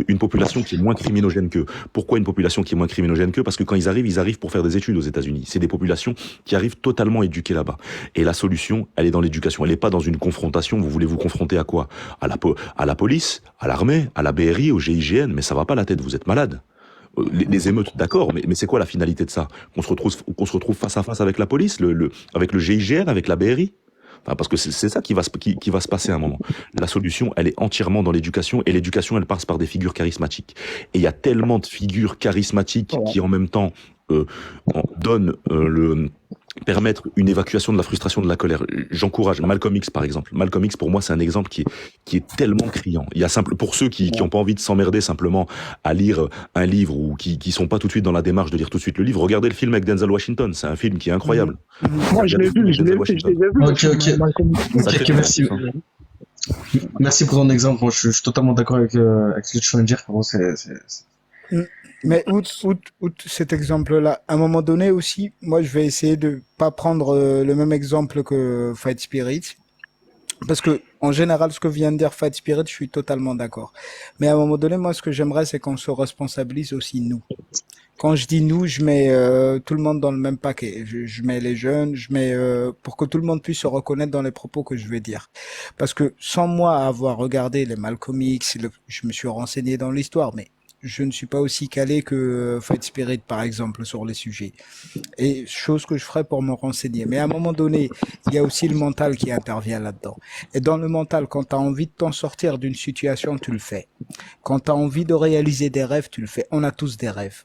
Speaker 1: une population qui est moins criminogène qu'eux. Pourquoi une population qui est moins criminogène qu'eux? Parce que quand ils arrivent pour faire des études aux États-Unis. C'est des populations qui arrivent totalement éduquées là-bas. Et la solution, elle est dans l'éducation. Elle n'est pas dans une confrontation. Vous voulez vous confronter à quoi? À la police, à l'armée, à la BRI, au GIGN, mais ça va pas la tête, vous êtes malade. Les émeutes, d'accord, mais c'est quoi la finalité de ça? Qu'on se retrouve face à face avec la police, avec le GIGN, avec la BRI? Enfin, parce que c'est ça qui va se passer à un moment. La solution, elle est entièrement dans l'éducation, et l'éducation, elle passe par des figures charismatiques. Et il y a tellement de figures charismatiques qui, en même temps, permettre une évacuation de la frustration, de la colère. J'encourage Malcolm X, par exemple. Malcolm X, pour moi, c'est un exemple qui est tellement criant. Il y a pour ceux qui ont pas envie de s'emmerder simplement à lire un livre ou qui sont pas tout de suite dans la démarche de lire tout de suite le livre, regardez le film avec Denzel Washington. C'est un film qui est incroyable.
Speaker 8: Moi, je l'ai vu, je l'ai vu.
Speaker 3: Ok, merci. Merci pour ton exemple. Moi, je suis totalement d'accord avec ce que tu viens de dire. Bon,
Speaker 4: Mais outre cet exemple-là, à un moment donné aussi, moi je vais essayer de pas prendre le même exemple que Fight Spirit, parce que en général ce que vient de dire Fight Spirit, je suis totalement d'accord. Mais à un moment donné, moi ce que j'aimerais, c'est qu'on se responsabilise aussi nous. Quand je dis nous, je mets tout le monde dans le même paquet. Je mets les jeunes, je mets pour que tout le monde puisse se reconnaître dans les propos que je vais dire. Parce que sans moi avoir regardé les Malcolm X, je me suis renseigné dans l'histoire, mais je ne suis pas aussi calé que Fight Spirit, par exemple, sur les sujets. Et chose que je ferai pour me renseigner. Mais à un moment donné, il y a aussi le mental qui intervient là-dedans. Et dans le mental, quand tu as envie de t'en sortir d'une situation, tu le fais. Quand tu as envie de réaliser des rêves, tu le fais. On a tous des rêves.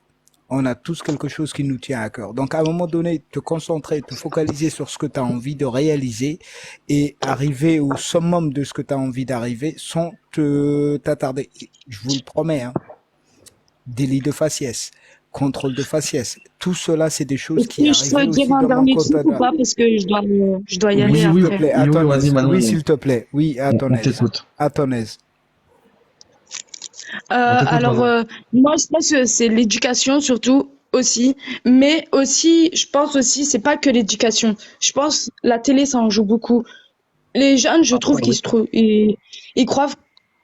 Speaker 4: On a tous quelque chose qui nous tient à cœur. Donc à un moment donné, te concentrer, te focaliser sur ce que tu as envie de réaliser et arriver au summum de ce que tu as envie d'arriver sans t'attarder. Je vous le promets, hein. Délit de faciès, contrôle de faciès, tout cela, c'est des choses qui arrivent aussi
Speaker 7: je peux dire un dernier truc ou pas, parce que je dois y aller
Speaker 4: s'il te
Speaker 7: après.
Speaker 4: plaît, à ton aise. Oui, s'il te plaît. Oui, à ton aise. À ton aise.
Speaker 7: Alors, moi, je pense que c'est l'éducation surtout aussi, mais aussi, je pense aussi, c'est pas que l'éducation. Je pense la télé, ça en joue beaucoup. Les jeunes, je trouve ils croient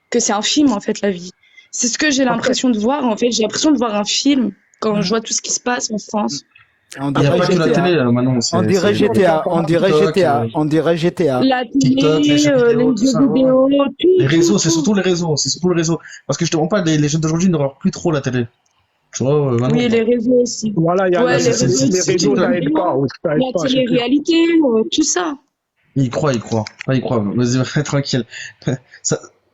Speaker 7: que c'est un film en fait la vie. C'est ce que j'ai l'impression de voir en fait. J'ai l'impression de voir un film quand je vois tout ce qui se passe en France.
Speaker 3: Il n'y a pas que la télé, Manon.
Speaker 4: On dirait GTA. On dirait GTA.
Speaker 7: La télé,
Speaker 3: TikTok, les jeux
Speaker 7: les jeux vidéo, tout.
Speaker 3: Les réseaux, c'est surtout les réseaux. Parce que je te demande pas, les jeunes d'aujourd'hui ne regardent plus trop la télé. Tu vois, Manon.
Speaker 7: Oui, les réseaux aussi.
Speaker 8: Voilà, il y a
Speaker 7: Ouais,
Speaker 8: les réseaux, ça aide pas.
Speaker 7: La télé-réalité, tout ça.
Speaker 3: Il croit. Vas-y, tranquille.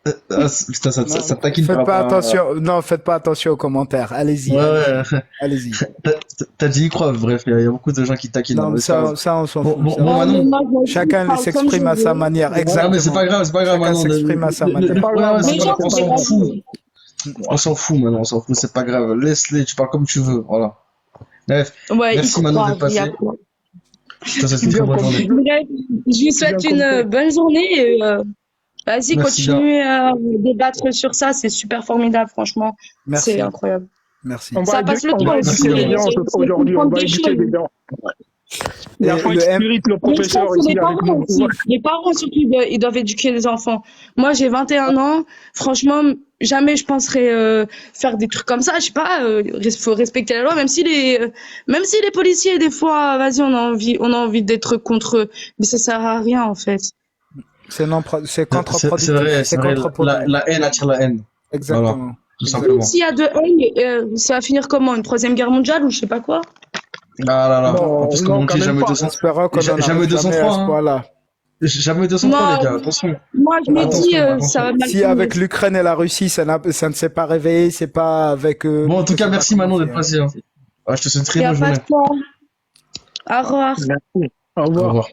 Speaker 3: Putain, ça te taquine par
Speaker 4: Faites pas
Speaker 3: rapport à...
Speaker 4: attention, non, faites pas attention aux commentaires. Allez-y,
Speaker 3: Ouais,
Speaker 4: allez-y,
Speaker 3: ouais.
Speaker 4: allez-y.
Speaker 3: T'as dit y croire, bref, il y a beaucoup de gens qui taquinent.
Speaker 4: Non,
Speaker 3: hein,
Speaker 4: mais
Speaker 3: mais c'est pas grave.
Speaker 4: ça, on s'en
Speaker 3: Bon,
Speaker 4: fout.
Speaker 3: bon,
Speaker 4: Ça,
Speaker 3: bon,
Speaker 7: Non, mais
Speaker 3: Manon.
Speaker 7: moi, je m'en fous, je
Speaker 4: chacun
Speaker 7: parle comme
Speaker 4: s'exprime
Speaker 7: je
Speaker 4: à sa
Speaker 7: veux.
Speaker 4: manière,
Speaker 3: Non, mais c'est
Speaker 4: exactement.
Speaker 3: pas grave,
Speaker 4: Chacun
Speaker 3: Manon.
Speaker 4: s'exprime à sa manière.
Speaker 3: Ouais, ouais,
Speaker 8: C'est
Speaker 7: Les
Speaker 3: c'est
Speaker 7: gens,
Speaker 3: pas grave, on
Speaker 7: c'est des
Speaker 3: s'en fout.
Speaker 7: racistes.
Speaker 3: On s'en fout, Manon, on s'en fout, c'est pas grave. Laisse-les, tu parles comme tu veux, voilà. Bref,
Speaker 7: Ouais, il
Speaker 3: merci Manon
Speaker 7: croit,
Speaker 3: d'être
Speaker 7: il y a
Speaker 3: passé.
Speaker 7: quoi.
Speaker 3: Je te souhaite une
Speaker 8: bien
Speaker 3: très bonne
Speaker 8: comme
Speaker 3: journée.
Speaker 8: tu veux.
Speaker 7: Bref, je vous souhaite
Speaker 8: Bien
Speaker 7: une
Speaker 8: comme toi.
Speaker 7: bonne journée et vas-y,
Speaker 3: Merci bien.
Speaker 7: continuez à débattre sur ça, c'est super formidable, franchement. C'est
Speaker 4: Merci,
Speaker 7: incroyable.
Speaker 4: merci.
Speaker 7: Ça passe le
Speaker 8: On
Speaker 7: temps
Speaker 8: va
Speaker 7: aussi
Speaker 8: éduquer
Speaker 3: Merci,
Speaker 8: les
Speaker 3: Manon.
Speaker 8: gens
Speaker 7: et
Speaker 8: aujourd'hui. On
Speaker 7: comprendre
Speaker 8: va
Speaker 7: des
Speaker 8: éduquer
Speaker 7: choses.
Speaker 8: les gens. Il y a
Speaker 4: Et
Speaker 8: Frank
Speaker 4: le M,
Speaker 8: Spirit, le
Speaker 7: Mais je
Speaker 8: professeur
Speaker 7: pense que
Speaker 8: ici
Speaker 7: les
Speaker 8: avec
Speaker 7: parents
Speaker 8: nous.
Speaker 7: aussi, les parents surtout, ils doivent éduquer les enfants. Moi, j'ai 21 ans. Franchement, jamais je penserais faire des trucs comme ça. Je sais pas, faut respecter la loi, même si les policiers, des fois, vas-y, on a envie d'être contre eux. Mais ça sert à rien, en fait.
Speaker 4: c'est
Speaker 3: C'est c'est
Speaker 4: contre-productif.
Speaker 3: vrai,
Speaker 4: C'est
Speaker 3: c'est vrai.
Speaker 4: contre-productif.
Speaker 3: La haine attire la haine. Voilà,
Speaker 4: Exactement.
Speaker 3: tout
Speaker 7: Même
Speaker 3: simplement.
Speaker 7: s'il y a de haine, ça va finir comment? Une troisième guerre mondiale ou je sais pas quoi?
Speaker 3: Ah là là. En
Speaker 8: Non,
Speaker 3: plus, comme
Speaker 8: non,
Speaker 3: on
Speaker 8: quand
Speaker 3: dit,
Speaker 8: même
Speaker 3: jamais
Speaker 8: pas.
Speaker 3: 200,
Speaker 4: Espérons qu'on n'en
Speaker 3: jamais
Speaker 4: arrive jamais à
Speaker 3: 203,
Speaker 4: ce
Speaker 3: hein.
Speaker 4: point-là.
Speaker 3: Jamais 203, les gars,
Speaker 7: Non,
Speaker 3: attention.
Speaker 7: moi, je me dis,
Speaker 3: Attention,
Speaker 7: ça va
Speaker 3: attention.
Speaker 7: mal
Speaker 4: Si
Speaker 7: finir.
Speaker 4: avec l'Ukraine et la Russie, ça ne s'est pas réveillé, c'est pas avec
Speaker 3: Bon, en tout
Speaker 4: je
Speaker 3: cas,
Speaker 4: sais pas
Speaker 3: merci
Speaker 4: comment
Speaker 3: Manon
Speaker 4: c'est,
Speaker 3: d'être
Speaker 4: hein.
Speaker 3: passé. Hein. Ah, je te souhaite une
Speaker 7: Il
Speaker 3: très
Speaker 7: n'y a
Speaker 3: bonne
Speaker 7: pas
Speaker 3: journée.
Speaker 7: de quoi. Au revoir.
Speaker 8: Merci. Au
Speaker 3: Au
Speaker 8: revoir.
Speaker 3: revoir.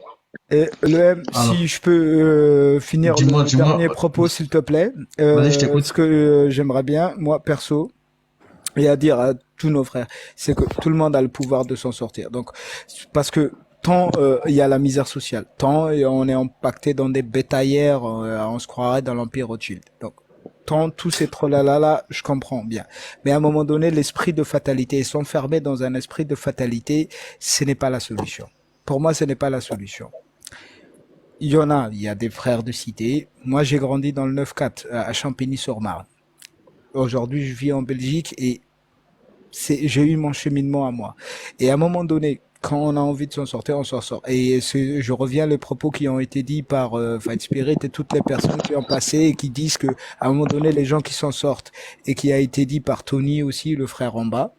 Speaker 4: Et le M,
Speaker 3: Alors,
Speaker 4: si je peux finir
Speaker 3: dis-moi,
Speaker 4: le dernier
Speaker 3: dis-moi.
Speaker 4: propos, s'il te plaît.
Speaker 3: Vas-y, je t'écoute.
Speaker 4: Ce que j'aimerais bien, moi perso, et à dire à tous nos frères, c'est que tout le monde a le pouvoir de s'en sortir. Donc, parce que tant il y a la misère sociale, tant on est impacté dans des bétaillères, on se croirait dans l'Empire Rothschild. Donc, tant tous ces trollalala, je comprends bien. Mais à un moment donné, l'esprit de fatalité, et s'enfermer dans un esprit de fatalité, ce n'est pas la solution. Pour moi, ce n'est pas la solution. Il y a des frères de cité. Moi, j'ai grandi dans le 9-4, à Champigny-sur-Marne. Aujourd'hui, je vis en Belgique et j'ai eu mon cheminement à moi. Et à un moment donné, quand on a envie de s'en sortir, on s'en sort. Et je reviens les propos qui ont été dits par Fight Spirit et toutes les personnes qui ont passé et qui disent que à un moment donné, les gens qui s'en sortent, et qui a été dit par Tony aussi, le frère en bas,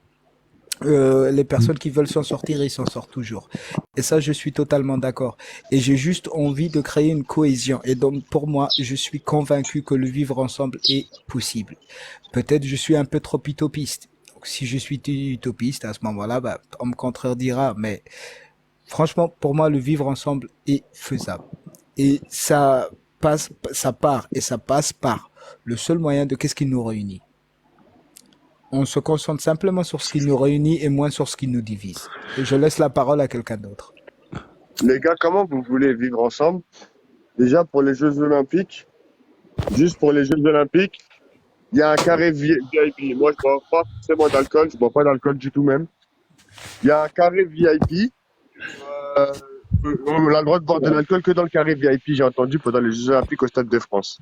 Speaker 4: les personnes qui veulent s'en sortir, ils s'en sortent toujours. Et ça, je suis totalement d'accord. Et j'ai juste envie de créer une cohésion. Et donc, pour moi, je suis convaincu que le vivre ensemble est possible. Peut-être je suis un peu trop utopiste. Donc, si je suis utopiste, à ce moment-là, bah, on me contredira. Mais franchement, pour moi, le vivre ensemble est faisable. Et ça part et ça passe par le seul moyen de qu'est-ce qui nous réunit. On se concentre simplement sur ce qui nous réunit et moins sur ce qui nous divise. Et je laisse la parole à quelqu'un d'autre.
Speaker 2: Les gars, comment vous voulez vivre ensemble? Déjà, pour les Jeux Olympiques, juste pour les Jeux Olympiques, il y a un carré VIP. Moi, je bois pas forcément d'alcool. Je bois pas d'alcool du tout même. Il y a un carré VIP. Euh, on a le droit de boire de l'alcool que dans le carré VIP, j'ai entendu, pendant les Jeux Olympiques au Stade de France.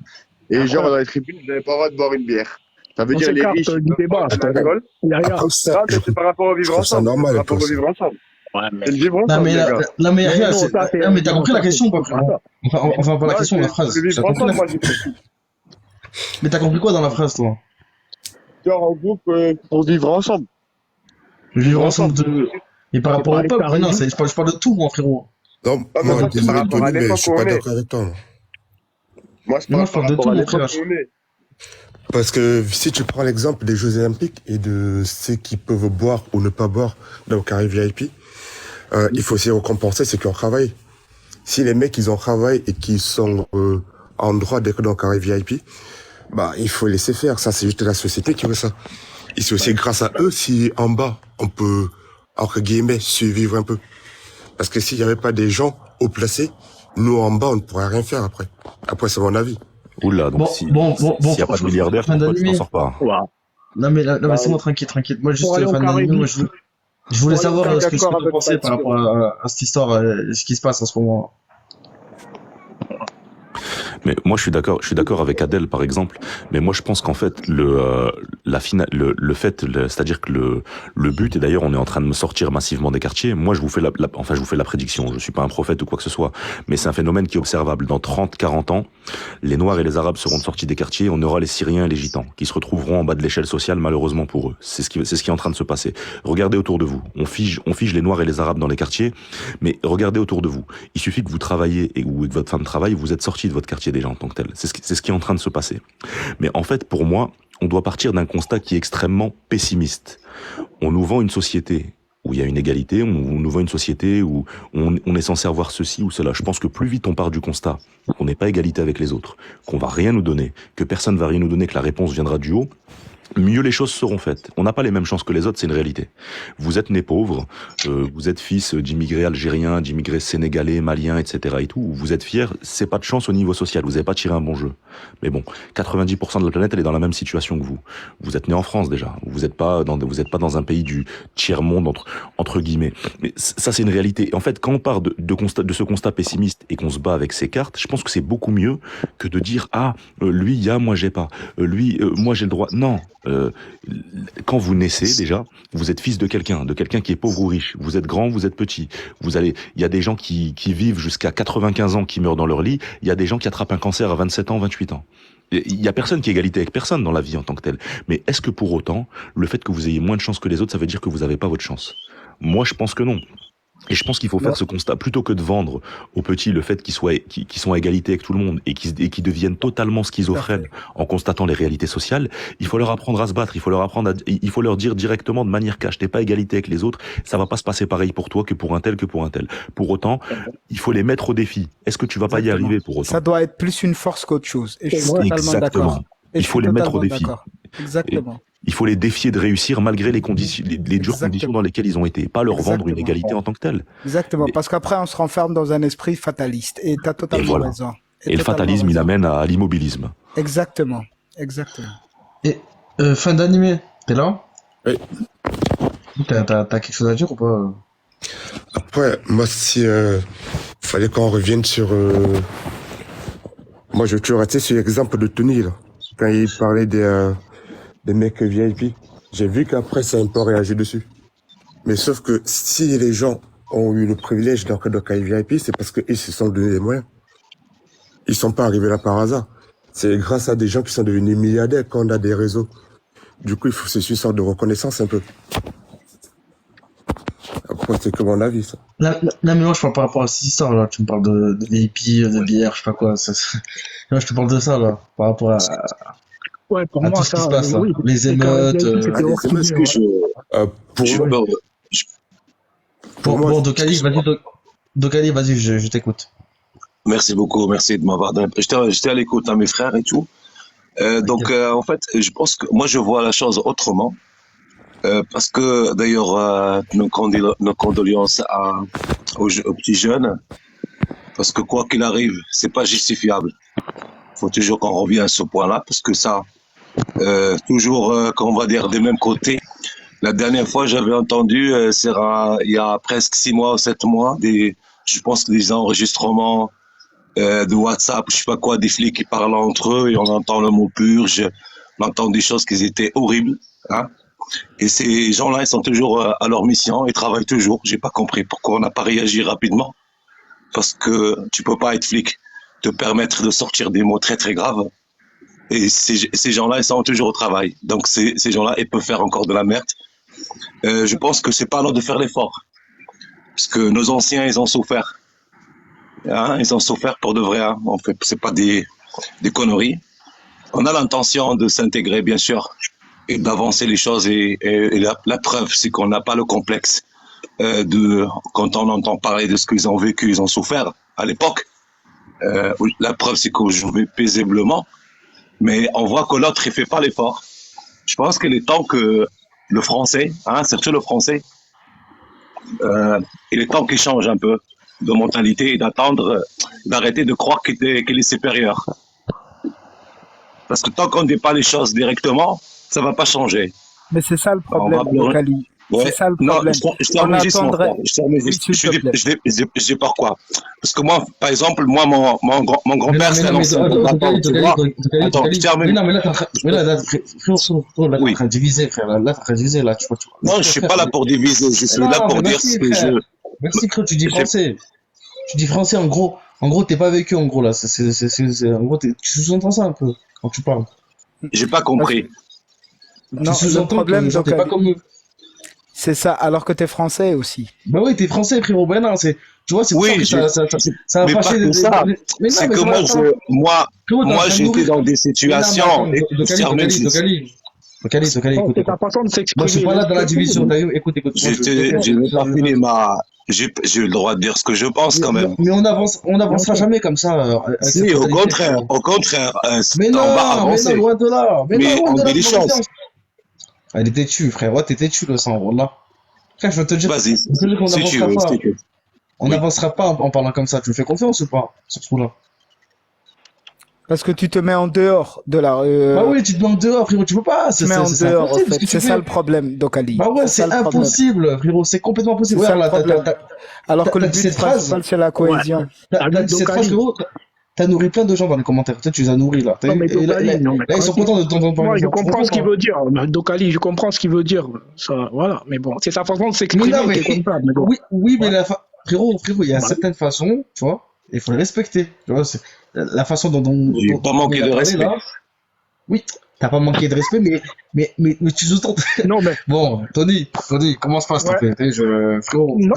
Speaker 2: Et genre, dans les tribunes, vous n'avez pas le droit de boire une bière. Ça veut
Speaker 8: On
Speaker 2: dire les
Speaker 8: s'écarte
Speaker 2: riches, ils
Speaker 8: du
Speaker 2: peuvent
Speaker 8: débat.
Speaker 2: boire de l'alcool.
Speaker 8: Il y a rien.
Speaker 9: Après ça,
Speaker 2: Ah, mais c'est par rapport au
Speaker 9: je
Speaker 2: vivre
Speaker 9: trouve ça
Speaker 2: ensemble. C'est
Speaker 9: normal
Speaker 2: par
Speaker 9: un
Speaker 2: rapport
Speaker 9: peu
Speaker 2: au
Speaker 9: ça.
Speaker 2: vivre ensemble.
Speaker 8: Ouais, mais
Speaker 2: C'est le vivre
Speaker 3: Non,
Speaker 2: ensemble,
Speaker 3: mais
Speaker 2: les gars.
Speaker 3: là, mais
Speaker 8: mais
Speaker 3: rien,
Speaker 8: non, ça, c'est.
Speaker 3: mais t'as
Speaker 8: Non,
Speaker 3: compris
Speaker 8: ça,
Speaker 3: la question ou pas,
Speaker 8: c'est pas
Speaker 3: frérot?
Speaker 8: ça.
Speaker 3: Enfin, pas la
Speaker 2: Non,
Speaker 3: question, la phrase.
Speaker 2: le
Speaker 3: T'as
Speaker 2: vivre
Speaker 3: compris
Speaker 2: ensemble,
Speaker 3: la...
Speaker 2: moi, j'ai compris.
Speaker 3: Mais t'as compris quoi dans la phrase, toi?
Speaker 2: Genre, en groupe, pour vivre ensemble.
Speaker 3: Vivre ensemble de... Et par
Speaker 8: C'est
Speaker 3: rapport
Speaker 8: pas
Speaker 3: au
Speaker 8: les
Speaker 3: peuple, non,
Speaker 8: Parisiens.
Speaker 3: je parle de tout, moi, frérot.
Speaker 9: Non,
Speaker 2: Ah, mais
Speaker 9: moi,
Speaker 2: moi, c'est par
Speaker 9: désolé
Speaker 2: rapport à
Speaker 9: Tony, mais je
Speaker 2: l'époque
Speaker 9: suis
Speaker 2: où
Speaker 9: pas
Speaker 2: on est.
Speaker 9: d'accord avec toi.
Speaker 2: Moi, je
Speaker 3: Mais moi,
Speaker 2: parle
Speaker 3: je
Speaker 2: par
Speaker 3: parle de
Speaker 2: rapport
Speaker 3: tout,
Speaker 2: à
Speaker 3: mon
Speaker 2: l'époque
Speaker 3: frère.
Speaker 2: où on est.
Speaker 9: Parce que si tu prends l'exemple des Jeux Olympiques et de ceux qui peuvent boire ou ne pas boire dans le carré VIP, il faut aussi récompenser ceux qui ont travaillé. Si les mecs, ils ont travaillé et qu'ils sont en droit d'être dans le carré VIP, bah, il faut laisser faire. Ça, c'est juste la société qui veut ça. Et c'est aussi grâce à eux si en bas, on peut, entre guillemets, survivre un peu. Parce que s'il n'y avait pas des gens haut placés, nous en bas, on ne pourrait rien faire après. Après, c'est mon avis.
Speaker 1: Oula, donc
Speaker 3: Bon,
Speaker 1: s'il
Speaker 3: bon,
Speaker 1: y a pas de milliardaire,
Speaker 3: fin
Speaker 1: pourquoi tu t'en
Speaker 3: d'animer.
Speaker 1: sors pas?
Speaker 8: Voilà.
Speaker 3: Non, mais là,
Speaker 8: Bah,
Speaker 3: c'est bon, tranquille. Moi, juste,
Speaker 8: pour aller au
Speaker 3: fin
Speaker 8: carré
Speaker 3: d'animer, moi,
Speaker 8: VIP.
Speaker 3: je voulais
Speaker 8: Pour aller au
Speaker 3: savoir
Speaker 8: carré
Speaker 3: ce que
Speaker 4: D'accord
Speaker 3: tu
Speaker 4: avec
Speaker 3: pensais
Speaker 4: Fight
Speaker 3: par rapport à cette histoire, ce qui se passe en ce moment.
Speaker 1: Mais moi, je suis d'accord avec Adèle, par exemple. Mais moi, je pense qu'en fait, c'est-à-dire que le but, et d'ailleurs, on est en train de me sortir massivement des quartiers. Moi, je vous fais la prédiction. Je suis pas un prophète ou quoi que ce soit. Mais c'est un phénomène qui est observable. Dans 30, 40 ans, les Noirs et les Arabes seront sortis des quartiers. On aura les Syriens et les Gitans qui se retrouveront en bas de l'échelle sociale, malheureusement pour eux. C'est ce qui est en train de se passer. Regardez autour de vous. On fige les Noirs et les Arabes dans les quartiers. Mais regardez autour de vous. Il suffit que vous travaillez ou que votre femme travaille, vous êtes sortis de votre quartier déjà en tant que tel. C'est ce qui est en train de se passer. Mais en fait, pour moi, on doit partir d'un constat qui est extrêmement pessimiste. On nous vend une société où il y a une égalité, on nous vend une société où on est censé avoir ceci ou cela. Je pense que plus vite on part du constat qu'on n'est pas égalité avec les autres, qu'on va rien nous donner, que personne va rien nous donner, que la réponse viendra du haut, mieux les choses seront faites. On n'a pas les mêmes chances que les autres, c'est une réalité. Vous êtes né pauvre, vous êtes fils d'immigrés algériens, d'immigrés sénégalais, maliens, etc. et tout. Vous êtes fier, c'est pas de chance au niveau social. Vous n'avez pas tiré un bon jeu. Mais bon, 90% de la planète, elle est dans la même situation que vous. Vous êtes né en France déjà. Vous n'êtes pas dans un pays du tiers monde entre guillemets. Mais ça, c'est une réalité. Et en fait, quand on part de ce constat pessimiste et qu'on se bat avec ces cartes, je pense que c'est beaucoup mieux que de dire lui il y a, moi j'ai pas. Moi j'ai le droit. Non. Quand vous naissez déjà, vous êtes fils de quelqu'un qui est pauvre ou riche. Vous êtes grand, vous êtes petit. Il y a des gens qui vivent jusqu'à 95 ans qui meurent dans leur lit. Il y a des gens qui attrapent un cancer à 27 ans, 28 ans. Il y a personne qui est égalité avec personne dans la vie en tant que telle. Mais est-ce que pour autant, le fait que vous ayez moins de chance que les autres, ça veut dire que vous n'avez pas votre chance? Moi, je pense que non. Et je pense qu'il faut faire ce constat, plutôt que de vendre aux petits le fait qu'ils sont à égalité avec tout le monde et qu'ils deviennent totalement schizophrènes en constatant les réalités sociales. Il faut leur apprendre à se battre, il faut leur dire directement de manière cash, t'es pas à égalité avec les autres, ça va pas se passer pareil pour toi que pour un tel. Pour autant, il faut les mettre au défi. Est-ce que tu vas pas y arriver pour autant?
Speaker 4: Ça doit être plus une force qu'autre chose. Et je suis totalement
Speaker 1: Exactement.
Speaker 4: d'accord.
Speaker 1: Il faut les mettre au défi.
Speaker 4: Exactement.
Speaker 1: Il faut les défier de réussir malgré les conditions, les dures conditions dans lesquelles ils ont été. Pas leur vendre une égalité en tant que telle.
Speaker 4: Exactement. Parce qu'après, on se renferme dans un esprit fataliste. Et t'as totalement raison.
Speaker 1: Et le fatalisme, il amène à l'immobilisme.
Speaker 4: Exactement.
Speaker 3: Et fin d'animé, t'es là?
Speaker 9: Oui.
Speaker 3: T'as quelque chose à dire ou pas?
Speaker 9: Après, moi, si fallait qu'on revienne sur... Moi, je veux toujours rester sur l'exemple de Tony, là. Quand il parlait des mecs VIP. J'ai vu qu'après, ça a un peu réagi dessus. Mais sauf que si les gens ont eu le privilège d'entrer dans le VIP, c'est parce qu'ils se sont donné les moyens. Ils sont pas arrivés là par hasard. C'est grâce à des gens qui sont devenus milliardaires qu'on a des réseaux. Du coup, c'est une sorte de reconnaissance un peu. Après, c'est que mon avis, ça.
Speaker 3: Non, mais moi, je parle par rapport à cette histoire, là. Tu me parles de VIP, de bière, je sais pas quoi. Moi, je te parle de ça, là. Par rapport à
Speaker 8: pour
Speaker 3: tout
Speaker 8: moi,
Speaker 3: ce qui
Speaker 8: ça,
Speaker 3: se passe, là.
Speaker 8: oui.
Speaker 3: Les émeutes,
Speaker 6: Pour moi,
Speaker 3: Bon, Dokali, vas-y, je t'écoute.
Speaker 10: Merci beaucoup, merci de m'avoir donné. J'étais à l'écoute à mes frères et tout. En fait, je pense que moi je vois la chose autrement. Parce que d'ailleurs, nos condoléances aux petits jeunes. Parce que quoi qu'il arrive, c'est pas justifiable. Faut toujours qu'on revienne à ce point-là, parce que ça, qu'on va dire des mêmes côtés. La dernière fois, j'avais entendu, il y a presque 6 mois ou 7 mois, je pense des enregistrements de WhatsApp, je sais pas quoi, des flics qui parlent entre eux et on entend le mot purge, on entend des choses qui étaient horribles, hein. Et ces gens-là, ils sont toujours à leur mission, ils travaillent toujours. J'ai pas compris pourquoi on n'a pas réagi rapidement. Parce que tu peux pas être flic, te permettre de sortir des mots très très graves. Et ces gens-là, ils sont toujours au travail. Donc ces gens-là, ils peuvent faire encore de la merde. Je pense que c'est pas l'heure de faire l'effort. Parce que nos anciens, ils ont souffert. Hein, ils ont souffert pour de vrai. Hein. En fait, c'est pas des conneries. On a l'intention de s'intégrer, bien sûr, et d'avancer les choses. Et la preuve, c'est qu'on n'a pas le complexe quand on entend parler de ce qu'ils ont vécu, ils ont souffert à l'époque. La preuve, c'est qu'on joue paisiblement, mais on voit que l'autre, il fait pas l'effort. Je pense qu'il est temps que le français, hein, surtout le français, il est temps qu'il change un peu de mentalité et d'arrêter de croire qu'il est supérieur. Parce que tant qu'on ne dit pas les choses directement, ça va pas changer.
Speaker 4: Mais c'est ça le problème, Dokali.
Speaker 10: Ouais.
Speaker 4: C'est ça le problème.
Speaker 10: Je t'en juste, mon frère. Je dis pourquoi. Parce que moi, par exemple, mon grand-père, c'est un ancien combattant, tu vois. Attends, je termine.
Speaker 3: Mais non, mais là, t'es en train de diviser, frère. Là, t'es en train de diviser, là.
Speaker 10: Non, je suis pas là pour diviser. Je suis là pour dire ce que je...
Speaker 3: Merci, frère, tu dis français. Tu dis français, en gros, t'es pas avec eux, en gros, là. En gros, tu sous-entends ça un peu, quand tu parles.
Speaker 10: J'ai pas compris.
Speaker 4: Non, le problème,
Speaker 3: t'es pas comme eux.
Speaker 4: C'est ça, alors que t'es français aussi.
Speaker 3: Bah oui, t'es français, frérot. Ben non, Tu vois, c'est pour ça
Speaker 10: Oui,
Speaker 3: que ça a
Speaker 10: mais pas
Speaker 3: fâché.
Speaker 10: que ça.
Speaker 3: Mais non,
Speaker 10: C'est
Speaker 3: mais
Speaker 10: que
Speaker 3: ça va, ça va. Frérot,
Speaker 10: moi,
Speaker 3: t'as
Speaker 10: j'étais
Speaker 3: nourri.
Speaker 10: dans des
Speaker 3: Mais non, mais
Speaker 10: situations
Speaker 3: attends,
Speaker 10: extrêmement.
Speaker 3: Écoute,
Speaker 8: C'est ta
Speaker 3: écoute.
Speaker 8: façon de
Speaker 3: Moi, je suis
Speaker 8: s'exprimer.
Speaker 3: pas là dans la
Speaker 8: Laisse-le
Speaker 3: division,
Speaker 8: finir.
Speaker 3: t'as vu? Écoute, moi,
Speaker 10: Je n'ai pas fini j'ai eu le droit de dire ce que je pense quand même.
Speaker 3: mais on avancera jamais comme ça, avec cette
Speaker 10: Si,
Speaker 3: modalité, frérot.
Speaker 10: au contraire,
Speaker 3: Mais
Speaker 10: on va
Speaker 3: non,
Speaker 10: avancer.
Speaker 3: loin de là. Mais non,
Speaker 10: Mais
Speaker 3: loin
Speaker 10: on
Speaker 3: de là,
Speaker 10: dit les
Speaker 3: fais-moi
Speaker 10: choses.
Speaker 3: confiance. Elle était têtue, frère. Ouais, t'es têtu, le sang, wallah. Frère, je veux te dire,
Speaker 10: Vas-y,
Speaker 3: je veux dire qu'on
Speaker 10: si tu
Speaker 3: n'avancera
Speaker 10: veux,
Speaker 3: pas.
Speaker 10: je t'écoute.
Speaker 3: On
Speaker 10: Oui.
Speaker 3: n'avancera pas en parlant comme ça. Tu me fais confiance ou pas, sur ce coup-là?
Speaker 4: Parce que tu te mets en dehors de la...
Speaker 3: Bah oui, tu te mets en dehors, frérot. Tu peux pas.
Speaker 4: tu te mets en
Speaker 3: C'est
Speaker 4: dehors, en
Speaker 3: impossible ce que
Speaker 4: fait.
Speaker 3: tu
Speaker 4: C'est ça
Speaker 3: fais.
Speaker 4: le problème, Dokali.
Speaker 3: Bah ouais,
Speaker 4: C'est ça
Speaker 3: c'est
Speaker 4: le problème.
Speaker 3: impossible, frérot. C'est complètement
Speaker 4: C'est
Speaker 3: impossible.
Speaker 4: ça
Speaker 3: Regarde,
Speaker 4: le
Speaker 3: là,
Speaker 4: problème. Alors que le
Speaker 3: t'as dit
Speaker 4: but
Speaker 3: cette phrase.
Speaker 4: principal, c'est la
Speaker 8: Ouais.
Speaker 4: cohésion.
Speaker 8: T'as
Speaker 3: T'as
Speaker 8: vu
Speaker 3: dit cette phrase,
Speaker 8: Dokali?
Speaker 3: frérot. T'as nourri plein de gens dans les commentaires. Peut-être tu les as nourris, là. T'as
Speaker 8: Non,
Speaker 3: vu?
Speaker 8: mais
Speaker 3: Et
Speaker 8: Dokali, non, mais
Speaker 3: là, ils sont
Speaker 8: tranquille.
Speaker 3: contents de t'entendre parler
Speaker 8: Moi, je
Speaker 3: comme ça. Tu
Speaker 8: comprends
Speaker 3: comprends
Speaker 8: ce qu'il
Speaker 3: pas?
Speaker 8: veut dire. Dokali, je comprends ce qu'il veut dire. Ça, voilà. Mais bon, c'est sa façon de
Speaker 3: Mais
Speaker 8: s'exprimer
Speaker 3: non,
Speaker 8: qui est comme ça. Mais bon.
Speaker 3: oui, mais
Speaker 8: Ouais.
Speaker 3: frérot, il y a
Speaker 8: Bah,
Speaker 3: certaines façons, tu vois, il faut les respecter. Tu vois, c'est la façon
Speaker 10: J'ai pas
Speaker 3: dont
Speaker 10: manqué
Speaker 3: il a
Speaker 10: de
Speaker 3: parlé,
Speaker 10: respect.
Speaker 3: là. Oui, t'as pas manqué de respect, mais tu sous-entends.
Speaker 8: non, mais,
Speaker 3: Bon, Tony, commence pas, s'il te
Speaker 8: ouais.
Speaker 3: plaît. Frérot,
Speaker 8: Non, non,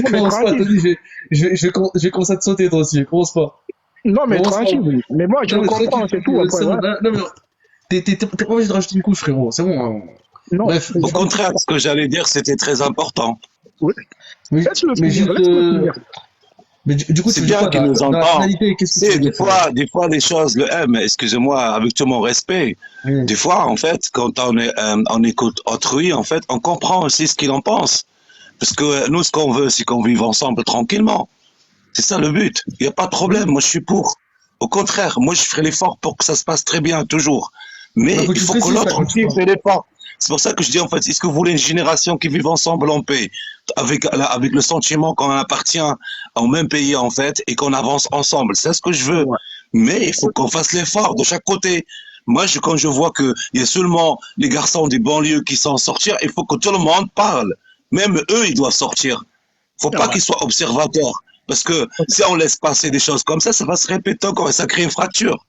Speaker 8: mais
Speaker 3: commence pas,
Speaker 8: tranquille.
Speaker 3: Tony, je vais commencer à te sauter, toi aussi. Commence pas.
Speaker 8: Non, mais
Speaker 3: Commence pas.
Speaker 8: tranquille. Mais moi, je
Speaker 3: Non,
Speaker 8: le
Speaker 3: mais
Speaker 8: comprends,
Speaker 3: tranquille,
Speaker 8: c'est tout. Après,
Speaker 3: c'est bon.
Speaker 8: ouais.
Speaker 3: Non, mais t'es pas obligé de rajouter une couche, frérot. C'est bon.
Speaker 8: Non,
Speaker 3: Bref,
Speaker 10: Au contraire, ce que j'allais dire, c'était très important.
Speaker 8: oui.
Speaker 3: mais
Speaker 8: Laisse-le
Speaker 3: mais
Speaker 8: finir,
Speaker 3: juste,
Speaker 8: laisse-le finir.
Speaker 3: mais du coup,
Speaker 10: C'est
Speaker 3: tu veux dire
Speaker 10: bien
Speaker 3: quoi,
Speaker 10: qu'il nous
Speaker 3: dans la
Speaker 10: entend.
Speaker 3: finalité, qu'est-ce que
Speaker 10: Tu
Speaker 3: tu
Speaker 10: sais,
Speaker 3: veux dire, frérot?
Speaker 10: des fois, les choses, excusez-moi, avec tout mon respect,
Speaker 3: Oui.
Speaker 10: des fois, en fait, quand on écoute autrui, en fait, on comprend aussi ce qu'il en pense. Parce que nous, ce qu'on veut, c'est qu'on vive ensemble tranquillement. C'est ça le but. Il n'y a pas de problème. Moi, je suis pour. Au contraire, moi, je ferai l'effort pour que ça se passe très bien, toujours. Mais
Speaker 3: Bah, faut que
Speaker 10: il
Speaker 3: tu
Speaker 10: faut que
Speaker 3: précises ça
Speaker 10: l'autre
Speaker 3: quand tu
Speaker 10: aussi
Speaker 3: parles.
Speaker 10: fait l'effort. C'est pour ça que je dis, en fait, est-ce que vous voulez une génération qui vive ensemble en paix, avec le sentiment qu'on appartient au même pays, en fait, et qu'on avance ensemble? C'est ce que je veux.
Speaker 8: Ouais.
Speaker 10: Mais il faut qu'on fasse l'effort de chaque côté. Moi, quand je vois qu'il y a seulement les garçons des banlieues qui s'en sortir, il faut que tout le monde parle. Même eux, ils doivent sortir. Faut
Speaker 8: Ah
Speaker 10: pas
Speaker 8: ouais.
Speaker 10: qu'ils soient observateurs. Parce que si on laisse passer des choses comme ça va se répéter encore et ça crée une fracture.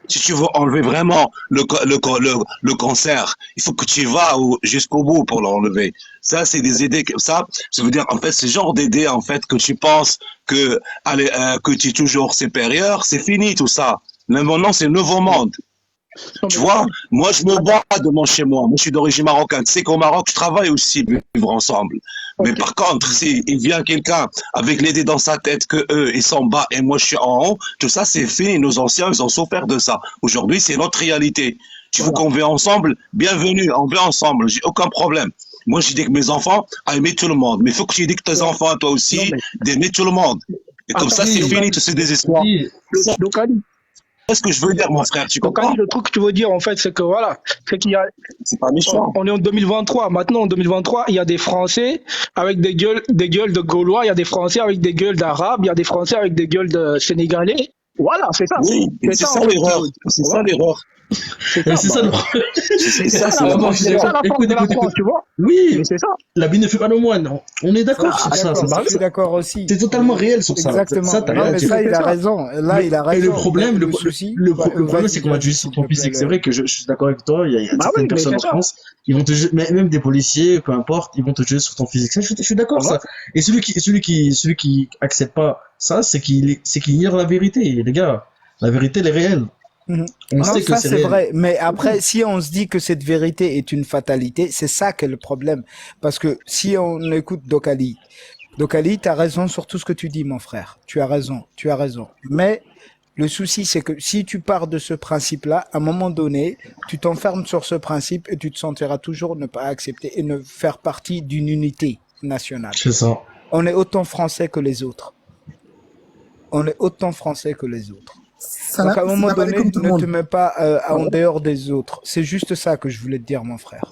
Speaker 10: Si tu veux enlever vraiment le cancer, il faut que tu y vas jusqu'au bout pour l'enlever. Ça, c'est des idées comme ça. Ça veut dire, en fait, ce genre d'idées, en fait, que tu penses que tu es toujours supérieur, c'est fini tout ça. Mais maintenant, c'est le nouveau monde.
Speaker 8: Non,
Speaker 10: Tu
Speaker 8: mais
Speaker 10: vois, moi, je me bats de mon chez moi. Moi, je suis d'origine marocaine. Tu sais qu'au Maroc, je travaille aussi vivre ensemble. Mais
Speaker 8: ok.
Speaker 10: par contre, si il vient quelqu'un avec l'idée dans sa tête que eux, ils sont bas et moi, je suis en haut, tout ça, c'est fini. Nos anciens, ils ont souffert de ça. Aujourd'hui, c'est notre réalité. Tu veux
Speaker 8: Voilà.
Speaker 10: qu'on vive ensemble? Bienvenue, on vit ensemble. J'ai aucun problème. Moi, j'ai dit que mes enfants à aimer tout le monde. Mais il faut que tu dises que tes
Speaker 8: Ouais.
Speaker 10: enfants, toi
Speaker 8: Non,
Speaker 10: aussi,
Speaker 8: mais
Speaker 10: d'aimer tout le monde. Et comme
Speaker 8: attends,
Speaker 10: ça, c'est
Speaker 3: Oui,
Speaker 10: fini, tous ces désespoirs.
Speaker 3: oui.
Speaker 10: C'est
Speaker 8: Dokali,
Speaker 10: ce que je veux dire, mon frère. Tu
Speaker 8: Dokali,
Speaker 10: comprends?
Speaker 8: le truc que tu veux dire, en fait, c'est que voilà, c'est qu'il y a,
Speaker 10: C'est pas méchant.
Speaker 8: on est en 2023. Maintenant, en 2023, il y a des Français avec des gueules de Gaulois, il y a des Français avec des gueules d'Arabes, il y a des Français avec des gueules de Sénégalais. Voilà, c'est ça.
Speaker 10: Oui, et
Speaker 8: C'est
Speaker 10: c'est
Speaker 8: ça,
Speaker 10: ça
Speaker 8: en fait, qu'il
Speaker 10: l'erreur.
Speaker 8: faut.
Speaker 10: C'est ça
Speaker 8: Voilà.
Speaker 10: l'erreur.
Speaker 8: C'est
Speaker 3: Mais
Speaker 8: ça,
Speaker 3: c'est ça,
Speaker 8: bah,
Speaker 10: C'est
Speaker 8: c'est
Speaker 10: ça,
Speaker 8: ça
Speaker 10: c'est
Speaker 8: la
Speaker 10: la
Speaker 3: moi,
Speaker 8: force,
Speaker 3: je suis
Speaker 8: c'est ça
Speaker 3: d'accord.
Speaker 8: la force
Speaker 3: Écoute,
Speaker 8: de la
Speaker 3: écoute,
Speaker 8: France,
Speaker 3: écoute.
Speaker 8: tu vois.
Speaker 3: Oui,
Speaker 8: Mais c'est ça.
Speaker 3: l'habit ne fait pas le moine. On est d'accord
Speaker 4: Ça,
Speaker 3: sur ça.
Speaker 8: Bah
Speaker 4: je
Speaker 8: oui.
Speaker 4: suis d'accord aussi.
Speaker 3: C'est totalement réel sur ça.
Speaker 4: Exactement.
Speaker 3: Ça, t'as
Speaker 4: Non,
Speaker 3: rien à
Speaker 4: mais
Speaker 3: dire.
Speaker 4: ça, il
Speaker 8: C'est
Speaker 4: a
Speaker 8: ça.
Speaker 4: raison. Là, il a
Speaker 3: Mais le
Speaker 4: raison.
Speaker 3: problème,
Speaker 4: Le souci,
Speaker 3: le problème,
Speaker 4: vas-y,
Speaker 3: c'est qu'on va te juger
Speaker 4: vas-y,
Speaker 3: sur
Speaker 4: s'il
Speaker 3: ton
Speaker 4: te plaît,
Speaker 3: physique. C'est
Speaker 4: Léo.
Speaker 3: vrai que je suis d'accord avec toi. Il y a
Speaker 8: Bah
Speaker 3: certaines
Speaker 8: oui, mais
Speaker 3: personnes
Speaker 8: c'est
Speaker 3: en
Speaker 8: ça.
Speaker 3: France, ils vont te juger, même des policiers, peu importe, ils vont te juger sur ton physique. Ça, je suis d'accord,
Speaker 8: Voilà.
Speaker 3: ça. Et celui qui accepte pas ça, c'est qu'il ignore la vérité. Les gars, la vérité, elle est réelle.
Speaker 4: Mhm.
Speaker 3: On
Speaker 4: Non,
Speaker 3: sait que
Speaker 4: ça
Speaker 3: c'est
Speaker 4: c'est
Speaker 3: réel.
Speaker 4: vrai. Mais après, si on se dit que cette vérité est une fatalité, c'est ça qui est le problème. Parce que si on écoute Dokali, t'as raison sur tout ce que tu dis, mon frère. Tu as raison, tu as raison. Mais le souci, c'est que si tu pars de ce principe-là, à un moment donné, tu t'enfermes sur ce principe et tu te sentiras toujours ne pas accepter et ne faire partie d'une unité nationale.
Speaker 3: C'est ça.
Speaker 4: On est autant français que les autres. On est autant français que les autres. Donc à un moment donné,
Speaker 11: comme tout le
Speaker 4: ne
Speaker 11: monde.
Speaker 4: te mets pas en dehors des autres. C'est juste ça que je voulais te dire, mon frère.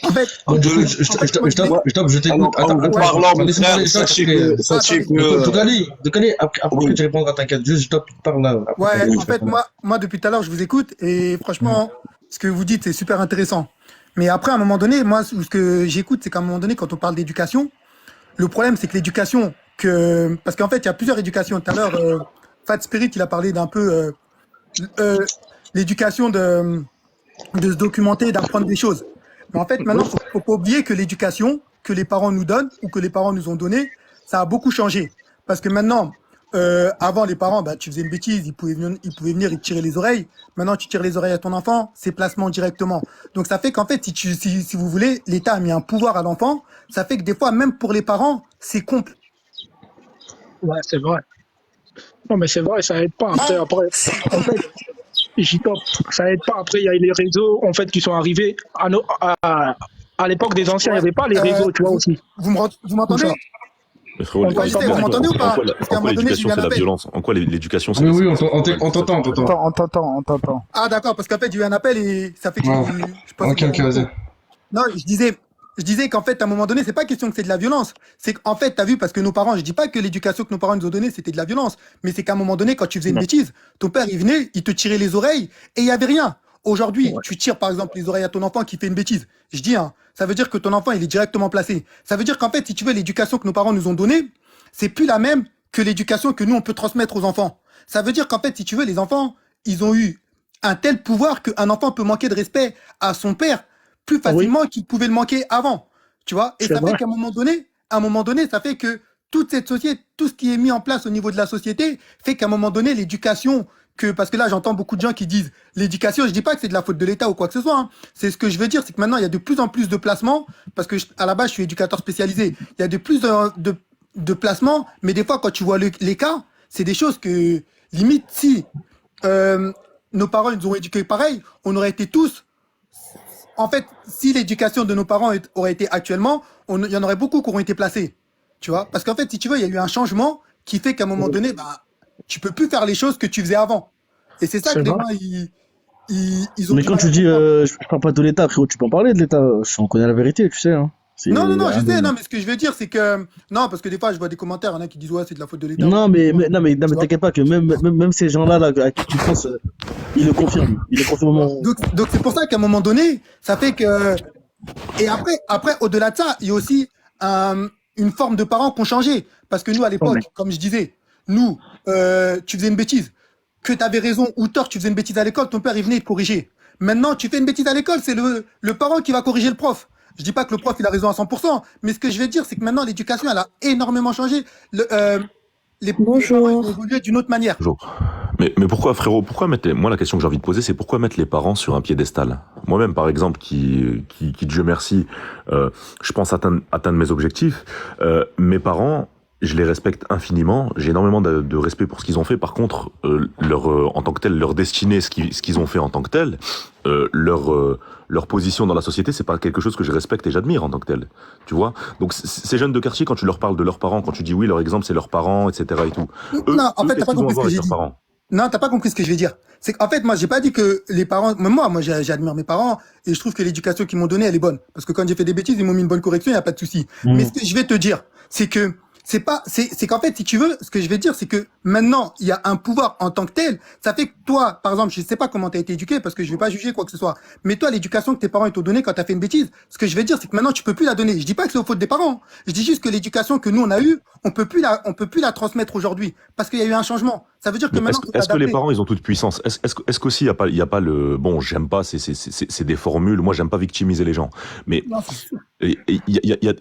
Speaker 11: En fait,
Speaker 3: Bon, du coup,
Speaker 10: De-
Speaker 3: je t'écoute.
Speaker 10: Alors, en vous parlant, mon
Speaker 3: laisse-moi
Speaker 10: frère,
Speaker 3: parler,
Speaker 10: sachez
Speaker 11: attendez.
Speaker 10: que,
Speaker 3: Dokali, après
Speaker 10: oui.
Speaker 3: que tu réponds à ta question, juste stop, tu parles là. Après,
Speaker 11: ouais,
Speaker 3: je
Speaker 11: en
Speaker 3: vais
Speaker 11: fait,
Speaker 3: répondre.
Speaker 11: moi, depuis tout à l'heure, je vous écoute et franchement, ce que vous dites est super intéressant. Mais après, à un moment donné, moi, ce que j'écoute, c'est qu'à un moment donné, quand on parle d'éducation, le problème, c'est que l'éducation, parce qu'en fait, il y a plusieurs éducations. Tout à l'heure, Fat Spirit, il a parlé d'un peu l'éducation de se documenter, d'apprendre des choses. Mais en fait, maintenant, faut pas oublier que l'éducation, que les parents nous donnent ou que les parents nous ont donné, ça a beaucoup changé. Parce que maintenant, avant les parents, bah, tu faisais une bêtise, ils pouvaient venir et te tirer les oreilles. Maintenant, tu tires les oreilles à ton enfant, c'est placement directement. Donc ça fait qu'en fait, si vous voulez, l'État a mis un pouvoir à l'enfant. Ça fait que des fois, même pour les parents, c'est compliqué.
Speaker 8: Ouais, c'est vrai. Non, mais c'est vrai, ça aide pas. Après, en fait, j'y top. Ça aide pas. Après, il y a les réseaux, en fait, qui sont arrivés à l'époque des anciens. Il n'y avait pas les réseaux, tu vois, aussi.
Speaker 11: Vous
Speaker 8: Tout
Speaker 11: m'entendez?
Speaker 8: ça.
Speaker 1: Mais frérot,
Speaker 8: On t'entend
Speaker 11: Majité,
Speaker 8: pas.
Speaker 11: vous m'entendez ou
Speaker 1: en
Speaker 11: pas?
Speaker 1: quoi,
Speaker 11: Parce qu'à un
Speaker 1: en quoi
Speaker 11: moment donné, j'ai
Speaker 1: l'éducation
Speaker 11: eu un
Speaker 1: c'est la
Speaker 11: appel.
Speaker 1: violence? En quoi l'éducation
Speaker 3: Oui, oui, on
Speaker 1: c'est
Speaker 3: t'entend.
Speaker 4: On t'entend.
Speaker 11: Ah d'accord, parce qu'en fait, j'ai eu un appel et ça fait que
Speaker 3: Ouais.
Speaker 11: je pense
Speaker 3: Ok,
Speaker 11: que...
Speaker 3: ok, vas-y.
Speaker 11: Non, je disais qu'en fait, à un moment donné, c'est pas question que c'est de la violence. C'est qu'en fait, t'as vu, parce que nos parents, je dis pas que l'éducation que nos parents nous ont donnée, c'était de la violence. Mais c'est qu'à un moment donné, quand tu faisais une bêtise, ton père, il venait, il te tirait les oreilles et il y avait rien. Aujourd'hui,
Speaker 8: Ouais.
Speaker 11: tu tires par exemple les oreilles à ton enfant qui fait une bêtise. Je dis, hein, ça veut dire que ton enfant, il est directement placé. Ça veut dire qu'en fait, si tu veux, l'éducation que nos parents nous ont donnée, c'est plus la même que l'éducation que nous, on peut transmettre aux enfants. Ça veut dire qu'en fait, si tu veux, les enfants, ils ont eu un tel pouvoir qu'un enfant peut manquer de respect à son père plus
Speaker 8: Ah oui,
Speaker 11: facilement qu'il pouvait le manquer avant. Tu vois? Et
Speaker 8: c'est
Speaker 11: ça fait
Speaker 8: vrai.
Speaker 11: qu'à un moment donné, ça fait que toute cette société, tout ce qui est mis en place au niveau de la société, fait qu'à un moment donné, l'éducation, parce que là, j'entends beaucoup de gens qui disent l'éducation, je dis pas que c'est de la faute de l'État ou quoi que ce soit, hein. C'est ce que je veux dire, c'est que maintenant, il y a de plus en plus de placements, parce que à la base, je suis éducateur spécialisé. Il y a de plus de placements, mais des fois, quand tu vois les cas, c'est des choses que, limite, si nos parents ils nous ont éduqués pareil, on aurait été tous. En fait, si l'éducation de nos parents aurait été actuellement, il y en aurait beaucoup qui auraient été placés. Tu vois? Parce qu'en fait, si tu veux, il y a eu un changement qui fait qu'à un moment donné, bah, tu peux plus faire les choses que tu faisais avant. Et c'est ça que
Speaker 8: C'est
Speaker 11: les
Speaker 8: vrai.
Speaker 11: gens, ils ont
Speaker 12: Mais
Speaker 11: du
Speaker 12: quand
Speaker 11: mal
Speaker 12: tu
Speaker 11: à
Speaker 12: dis
Speaker 11: comprendre.
Speaker 12: je parle pas de l'État, frérot, tu peux en parler de l'État. On connaît la vérité, tu sais. Hein.
Speaker 11: Non, non, non, je
Speaker 12: Ah,
Speaker 11: sais, non, mais ce que je veux dire, c'est que, non, parce que des fois, je vois des commentaires, il y en a qui disent, ouais, c'est de la faute de l'État.
Speaker 12: non,
Speaker 11: Tu
Speaker 12: mais
Speaker 11: vois?
Speaker 12: t'inquiète pas que même ces gens-là là, à qui tu penses, ils le confirment. Ils le confirment.
Speaker 11: Donc c'est pour ça qu'à un moment donné, ça fait que, et après, au-delà de ça, il y a aussi une forme de parents qui ont changé. Parce que nous, à
Speaker 8: Ouais.
Speaker 11: l'époque, comme je disais, nous, tu faisais une bêtise, que tu avais raison ou tort, tu faisais une bêtise à l'école, ton père, il venait te corriger. Maintenant, tu fais une bêtise à l'école, c'est le parent qui va corriger le prof. Je dis pas que le prof, il a raison à 100%, mais ce que je vais dire, c'est que maintenant, l'éducation, elle a énormément changé. Les parents, ils ont
Speaker 13: Bonjour.
Speaker 11: évolué d'une autre manière.
Speaker 1: Bonjour. Mais pourquoi, frérot, moi, la question que j'ai envie de poser, c'est pourquoi mettre les parents sur un piédestal? Moi-même, par exemple, qui, Dieu merci, je pense atteindre mes objectifs, mes parents, je les respecte infiniment, j'ai énormément de respect pour ce qu'ils ont fait. Par contre, en tant que tel, leur destinée, ce qu'ils ont fait en tant que tel, leur position dans la société, c'est pas quelque chose que je respecte et j'admire en tant que tel. Tu vois? Donc, ces jeunes de quartier, quand tu leur parles de leurs parents, quand tu dis oui, leur exemple, c'est leurs parents, etc. et tout.
Speaker 11: Non, en fait, t'as
Speaker 1: Qu'est-ce
Speaker 11: pas
Speaker 1: qu'ils vont
Speaker 11: compris ce
Speaker 1: avoir
Speaker 11: que
Speaker 1: avec
Speaker 11: j'ai
Speaker 1: leurs
Speaker 11: dit.
Speaker 1: parents?
Speaker 11: Non, t'as pas compris ce que je vais dire. C'est qu'en fait, moi, j'ai pas dit que les parents, même moi, j'admire mes parents et je trouve que l'éducation qu'ils m'ont donnée, elle est bonne. Parce que quand j'ai fait des bêtises, ils m'ont mis une bonne correction, il y a pas de souci. Mais ce que je vais te dire, c'est que c'est qu'en fait, si tu veux, ce que je vais dire, c'est que maintenant, il y a un pouvoir en tant que tel. Ça fait que toi, par exemple, je sais pas comment t'as été éduqué parce que je vais pas juger quoi que ce soit. Mais toi, l'éducation que tes parents t'ont donnée quand t'as fait une bêtise, ce que je vais dire, c'est que maintenant, tu peux plus la donner. Je dis pas que c'est aux fautes des parents. Je dis juste que l'éducation que nous, on a eue, on peut plus la transmettre aujourd'hui. Parce qu'il y a eu un changement. Ça veut dire que
Speaker 1: Mais
Speaker 11: maintenant, faut
Speaker 1: est-ce que les
Speaker 11: s'adapter.
Speaker 1: parents, ils ont toute puissance? Est-ce qu'aussi, il y a pas le, bon, j'aime pas, c'est des formules, moi, j'aime pas victimiser les gens. Mais,
Speaker 11: Non, c'est sûr.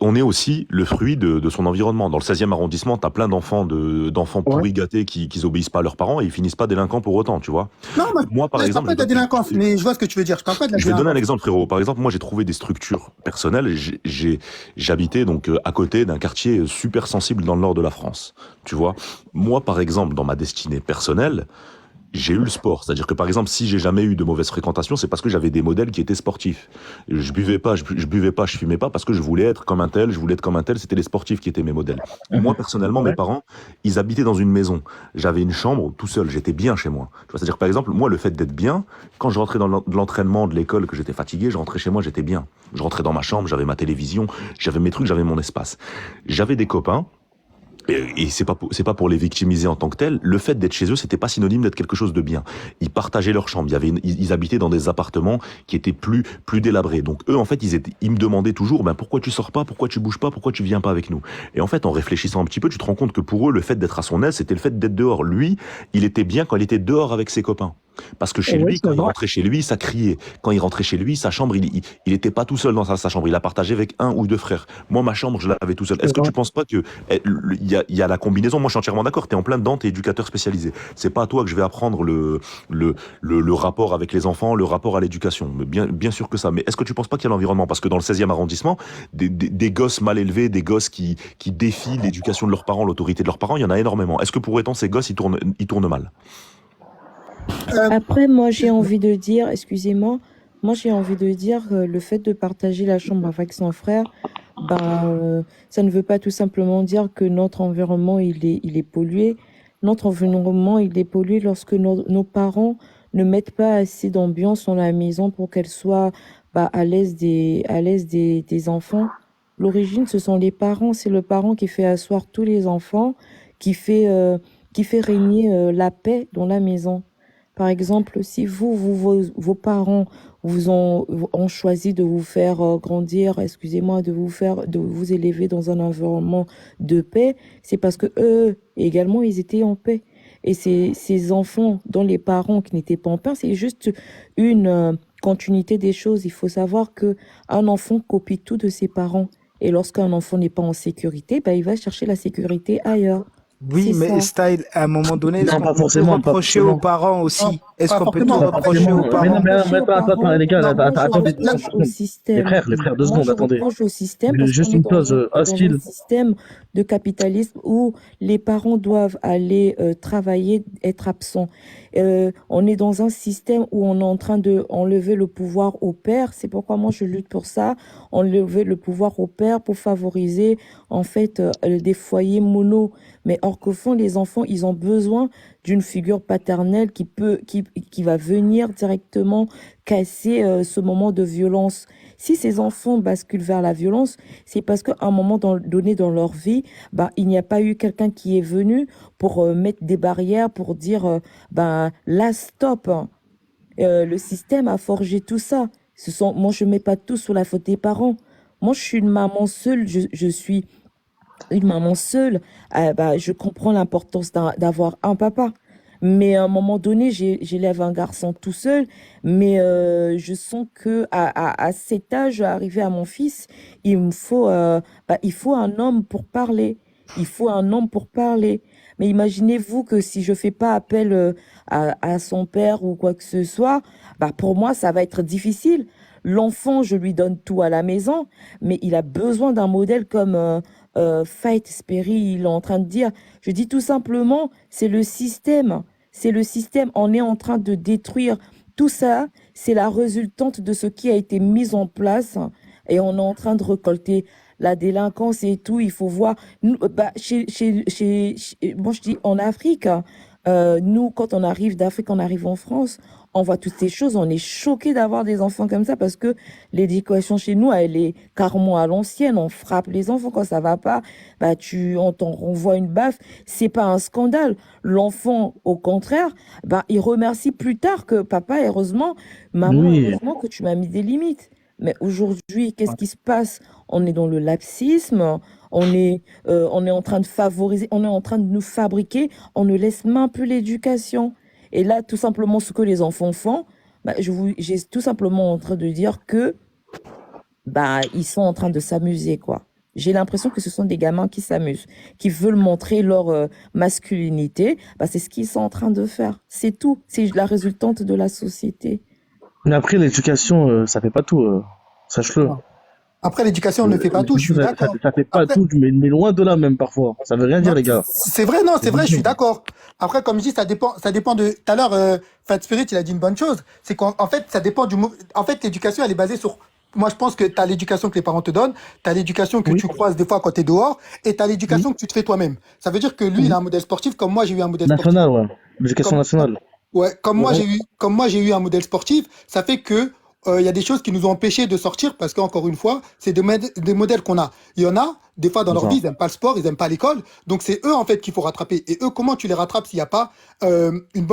Speaker 1: on est aussi le fruit de son environnement. Dans le 16e arrondissement, t'as plein d'enfants
Speaker 8: Ouais.
Speaker 1: pourris gâtés qui obéissent pas à leurs parents et ils finissent pas délinquants pour autant, tu vois.
Speaker 11: Non,
Speaker 1: Moi, par
Speaker 11: je parle
Speaker 1: exemple,
Speaker 11: pas de la délinquance, mais je vois ce que tu veux dire. Je parle pas de la
Speaker 1: je vais te donner un
Speaker 11: délinquance.
Speaker 1: exemple, frérot. Par exemple, moi, j'ai trouvé des structures personnelles. J'habitais donc à côté d'un quartier super sensible dans le nord de la France. Tu vois, moi, par exemple, dans ma destinée personnelle, j'ai eu le sport. C'est-à-dire que, par exemple, si j'ai jamais eu de mauvaise fréquentation, c'est parce que j'avais des modèles qui étaient sportifs. Je buvais pas, je fumais pas parce que je voulais être comme un tel, c'était les sportifs qui étaient mes modèles. Moi, personnellement, mes
Speaker 8: Ouais.
Speaker 1: parents, ils habitaient dans une maison. J'avais une chambre tout seul, j'étais bien chez moi. Tu vois, c'est-à-dire que, par exemple, moi, le fait d'être bien, quand je rentrais dans l'entraînement de l'école, que j'étais fatigué, je rentrais chez moi, j'étais bien. Je rentrais dans ma chambre, j'avais ma télévision, j'avais mes trucs, j'avais mon espace. J'avais des copains. Et c'est pas pour les victimiser en tant que tel. Le fait d'être chez eux, c'était pas synonyme d'être quelque chose de bien. Ils partageaient leur chambre. Ils habitaient dans des appartements qui étaient plus délabrés. Donc eux, en fait, ils me demandaient toujours, ben pourquoi tu sors pas, pourquoi tu bouges pas, pourquoi tu viens pas avec nous. Et en fait, en réfléchissant un petit peu, tu te rends compte que pour eux, le fait d'être à son aise, c'était le fait d'être dehors. Lui, il était bien quand il était dehors avec ses copains. Parce que chez
Speaker 8: Oui,
Speaker 1: lui, quand
Speaker 8: c'est
Speaker 1: il
Speaker 8: vrai.
Speaker 1: rentrait chez lui, ça criait. Quand il rentrait chez lui, sa chambre, il était pas tout seul dans sa chambre. Il la partageait avec un ou deux frères. Moi, ma chambre, je l'avais tout seul.
Speaker 8: C'est
Speaker 1: Est-ce que
Speaker 8: vrai.
Speaker 1: tu penses pas que il y a la combinaison? Moi, je suis entièrement d'accord. T'es en plein dedans, t'es éducateur spécialisé. C'est pas à toi que je vais apprendre le rapport avec les enfants, le rapport à l'éducation. Mais bien sûr que ça. Mais est-ce que tu penses pas qu'il y a l'environnement? Parce que dans le 16e arrondissement, des gosses mal élevés, des gosses qui défient l'éducation de leurs parents, l'autorité de leurs parents, il y en a énormément. Est-ce que pour autant, ces gosses, ils tournent mal?
Speaker 13: Après, moi, j'ai envie de dire, excusez-moi, moi, j'ai envie de dire que le fait de partager la chambre avec son frère, ça ne veut pas tout simplement dire que notre environnement, il est pollué. Notre environnement, il est pollué lorsque nos parents ne mettent pas assez d'ambiance dans la maison pour qu'elle soit à l'aise des enfants. L'origine, ce sont les parents. C'est le parent qui fait asseoir tous les enfants, qui fait régner la paix dans la maison. Par exemple, si vos parents ont choisi de vous faire grandir, excusez-moi, de vous élever dans un environnement de paix, c'est parce que eux également, ils étaient en paix. Et ces enfants dont les parents qui n'étaient pas en paix, c'est juste une continuité des choses. Il faut savoir que un enfant copie tout de ses parents. Et lorsqu'un enfant n'est pas en sécurité, il va chercher la sécurité ailleurs.
Speaker 4: Oui,
Speaker 13: C'est
Speaker 4: mais
Speaker 13: ça.
Speaker 4: Style, à un moment donné, est-ce
Speaker 12: Non,
Speaker 4: qu'on
Speaker 12: pas
Speaker 4: peut
Speaker 12: forcément, pas
Speaker 4: reprocher aux
Speaker 12: forcément.
Speaker 4: parents aussi?
Speaker 11: Non,
Speaker 4: Est-ce
Speaker 11: pas
Speaker 4: qu'on peut tout
Speaker 11: forcément.
Speaker 12: Pas
Speaker 4: reprocher
Speaker 12: forcément.
Speaker 4: aux
Speaker 12: Mais
Speaker 4: parents?
Speaker 12: non, mais attends, les gars,
Speaker 13: Non, moi, je
Speaker 12: attendez deux
Speaker 13: reproche au
Speaker 12: secondes.
Speaker 13: système.
Speaker 12: Les frères, 2
Speaker 13: Moi,
Speaker 12: secondes,
Speaker 13: je
Speaker 12: attendez.
Speaker 13: reproche au système parce
Speaker 12: Juste
Speaker 13: qu'on est
Speaker 12: une pause.
Speaker 13: dans un
Speaker 12: Hostile.
Speaker 13: système de capitalisme où les parents doivent aller travailler, être absents. On est dans un système où on est en train de enlever le pouvoir au père. C'est pourquoi moi, je lutte pour ça. Enlever le pouvoir au père pour favoriser, en fait, des foyers mono. Mais or qu'au fond, les enfants, ils ont besoin d'une figure paternelle qui va venir directement casser ce moment de violence. Si ces enfants basculent vers la violence, c'est parce qu'à un moment donné dans leur vie, il n'y a pas eu quelqu'un qui est venu pour mettre des barrières, pour dire, là, stop. Le système a forgé tout ça. Moi, je mets pas tout sur la faute des parents. Moi, je suis une maman seule, je suis une maman seule, je comprends l'importance d'avoir un papa. Mais à un moment donné, j'élève un garçon tout seul, mais je sens que à cet âge, arrivé à mon fils, il faut un homme pour parler. Il faut un homme pour parler. Mais imaginez-vous que si je fais pas appel à son père ou quoi que ce soit, pour moi, ça va être difficile. L'enfant, je lui donne tout à la maison, mais il a besoin d'un modèle comme Fight Sperry, il est en train de dire. Je dis tout simplement, c'est le système. C'est le système. On est en train de détruire tout ça. C'est la résultante de ce qui a été mis en place. Et on est en train de récolter la délinquance et tout. Il faut voir. Moi, je dis en Afrique, nous, quand on arrive d'Afrique, on arrive en France, on voit toutes ces choses, on est choqué d'avoir des enfants comme ça parce que l'éducation chez nous, elle est carrément à l'ancienne. On frappe les enfants quand ça va pas. On t'en renvoie une baffe. C'est pas un scandale. L'enfant, au contraire, il remercie plus tard que papa, heureusement, maman,
Speaker 12: Oui.
Speaker 13: heureusement que tu m'as mis des limites. Mais aujourd'hui, qu'est-ce qui se passe? On est dans le laxisme, on est en train de favoriser, on est en train de nous fabriquer, on ne laisse même plus l'éducation. Et là, tout simplement, ce que les enfants font, j'ai tout simplement en train de dire que ils sont en train de s'amuser, quoi. J'ai l'impression que ce sont des gamins qui s'amusent, qui veulent montrer leur masculinité. C'est ce qu'ils sont en train de faire. C'est tout. C'est la résultante de la société.
Speaker 12: Mais après, l'éducation, ça fait pas tout. Sache-le.
Speaker 11: Après, l'éducation ne fait pas tout, je suis d'accord.
Speaker 12: Ça fait pas
Speaker 11: Après,
Speaker 12: tout, mais loin de là même parfois. Ça veut rien dire,
Speaker 11: non,
Speaker 12: les gars.
Speaker 11: c'est vrai, non, c'est vrai, je suis d'accord. Après, comme je dis, ça dépend de. Tout à l'heure, Fat Spirit, il a dit une bonne chose. C'est qu'en fait, ça dépend En fait, l'éducation, elle est basée sur. Moi, je pense que tu as l'éducation que les parents te donnent, tu as l'éducation que tu croises des fois quand tu es dehors, et tu as l'éducation que tu te fais toi-même. Ça veut dire que lui, il a un modèle sportif, comme moi, j'ai eu un modèle sportif.
Speaker 12: National, ouais. L'éducation nationale.
Speaker 11: Ouais, comme moi, j'ai eu un modèle sportif, ça fait que il y a des choses qui nous ont empêchés de sortir parce qu'encore une fois, c'est des modèles qu'on a. Il y en a, des fois dans leur vie, ils n'aiment pas le sport, ils n'aiment pas l'école. Donc c'est eux en fait qu'il faut rattraper. Et eux, comment tu les rattrapes s'il n'y a pas une bonne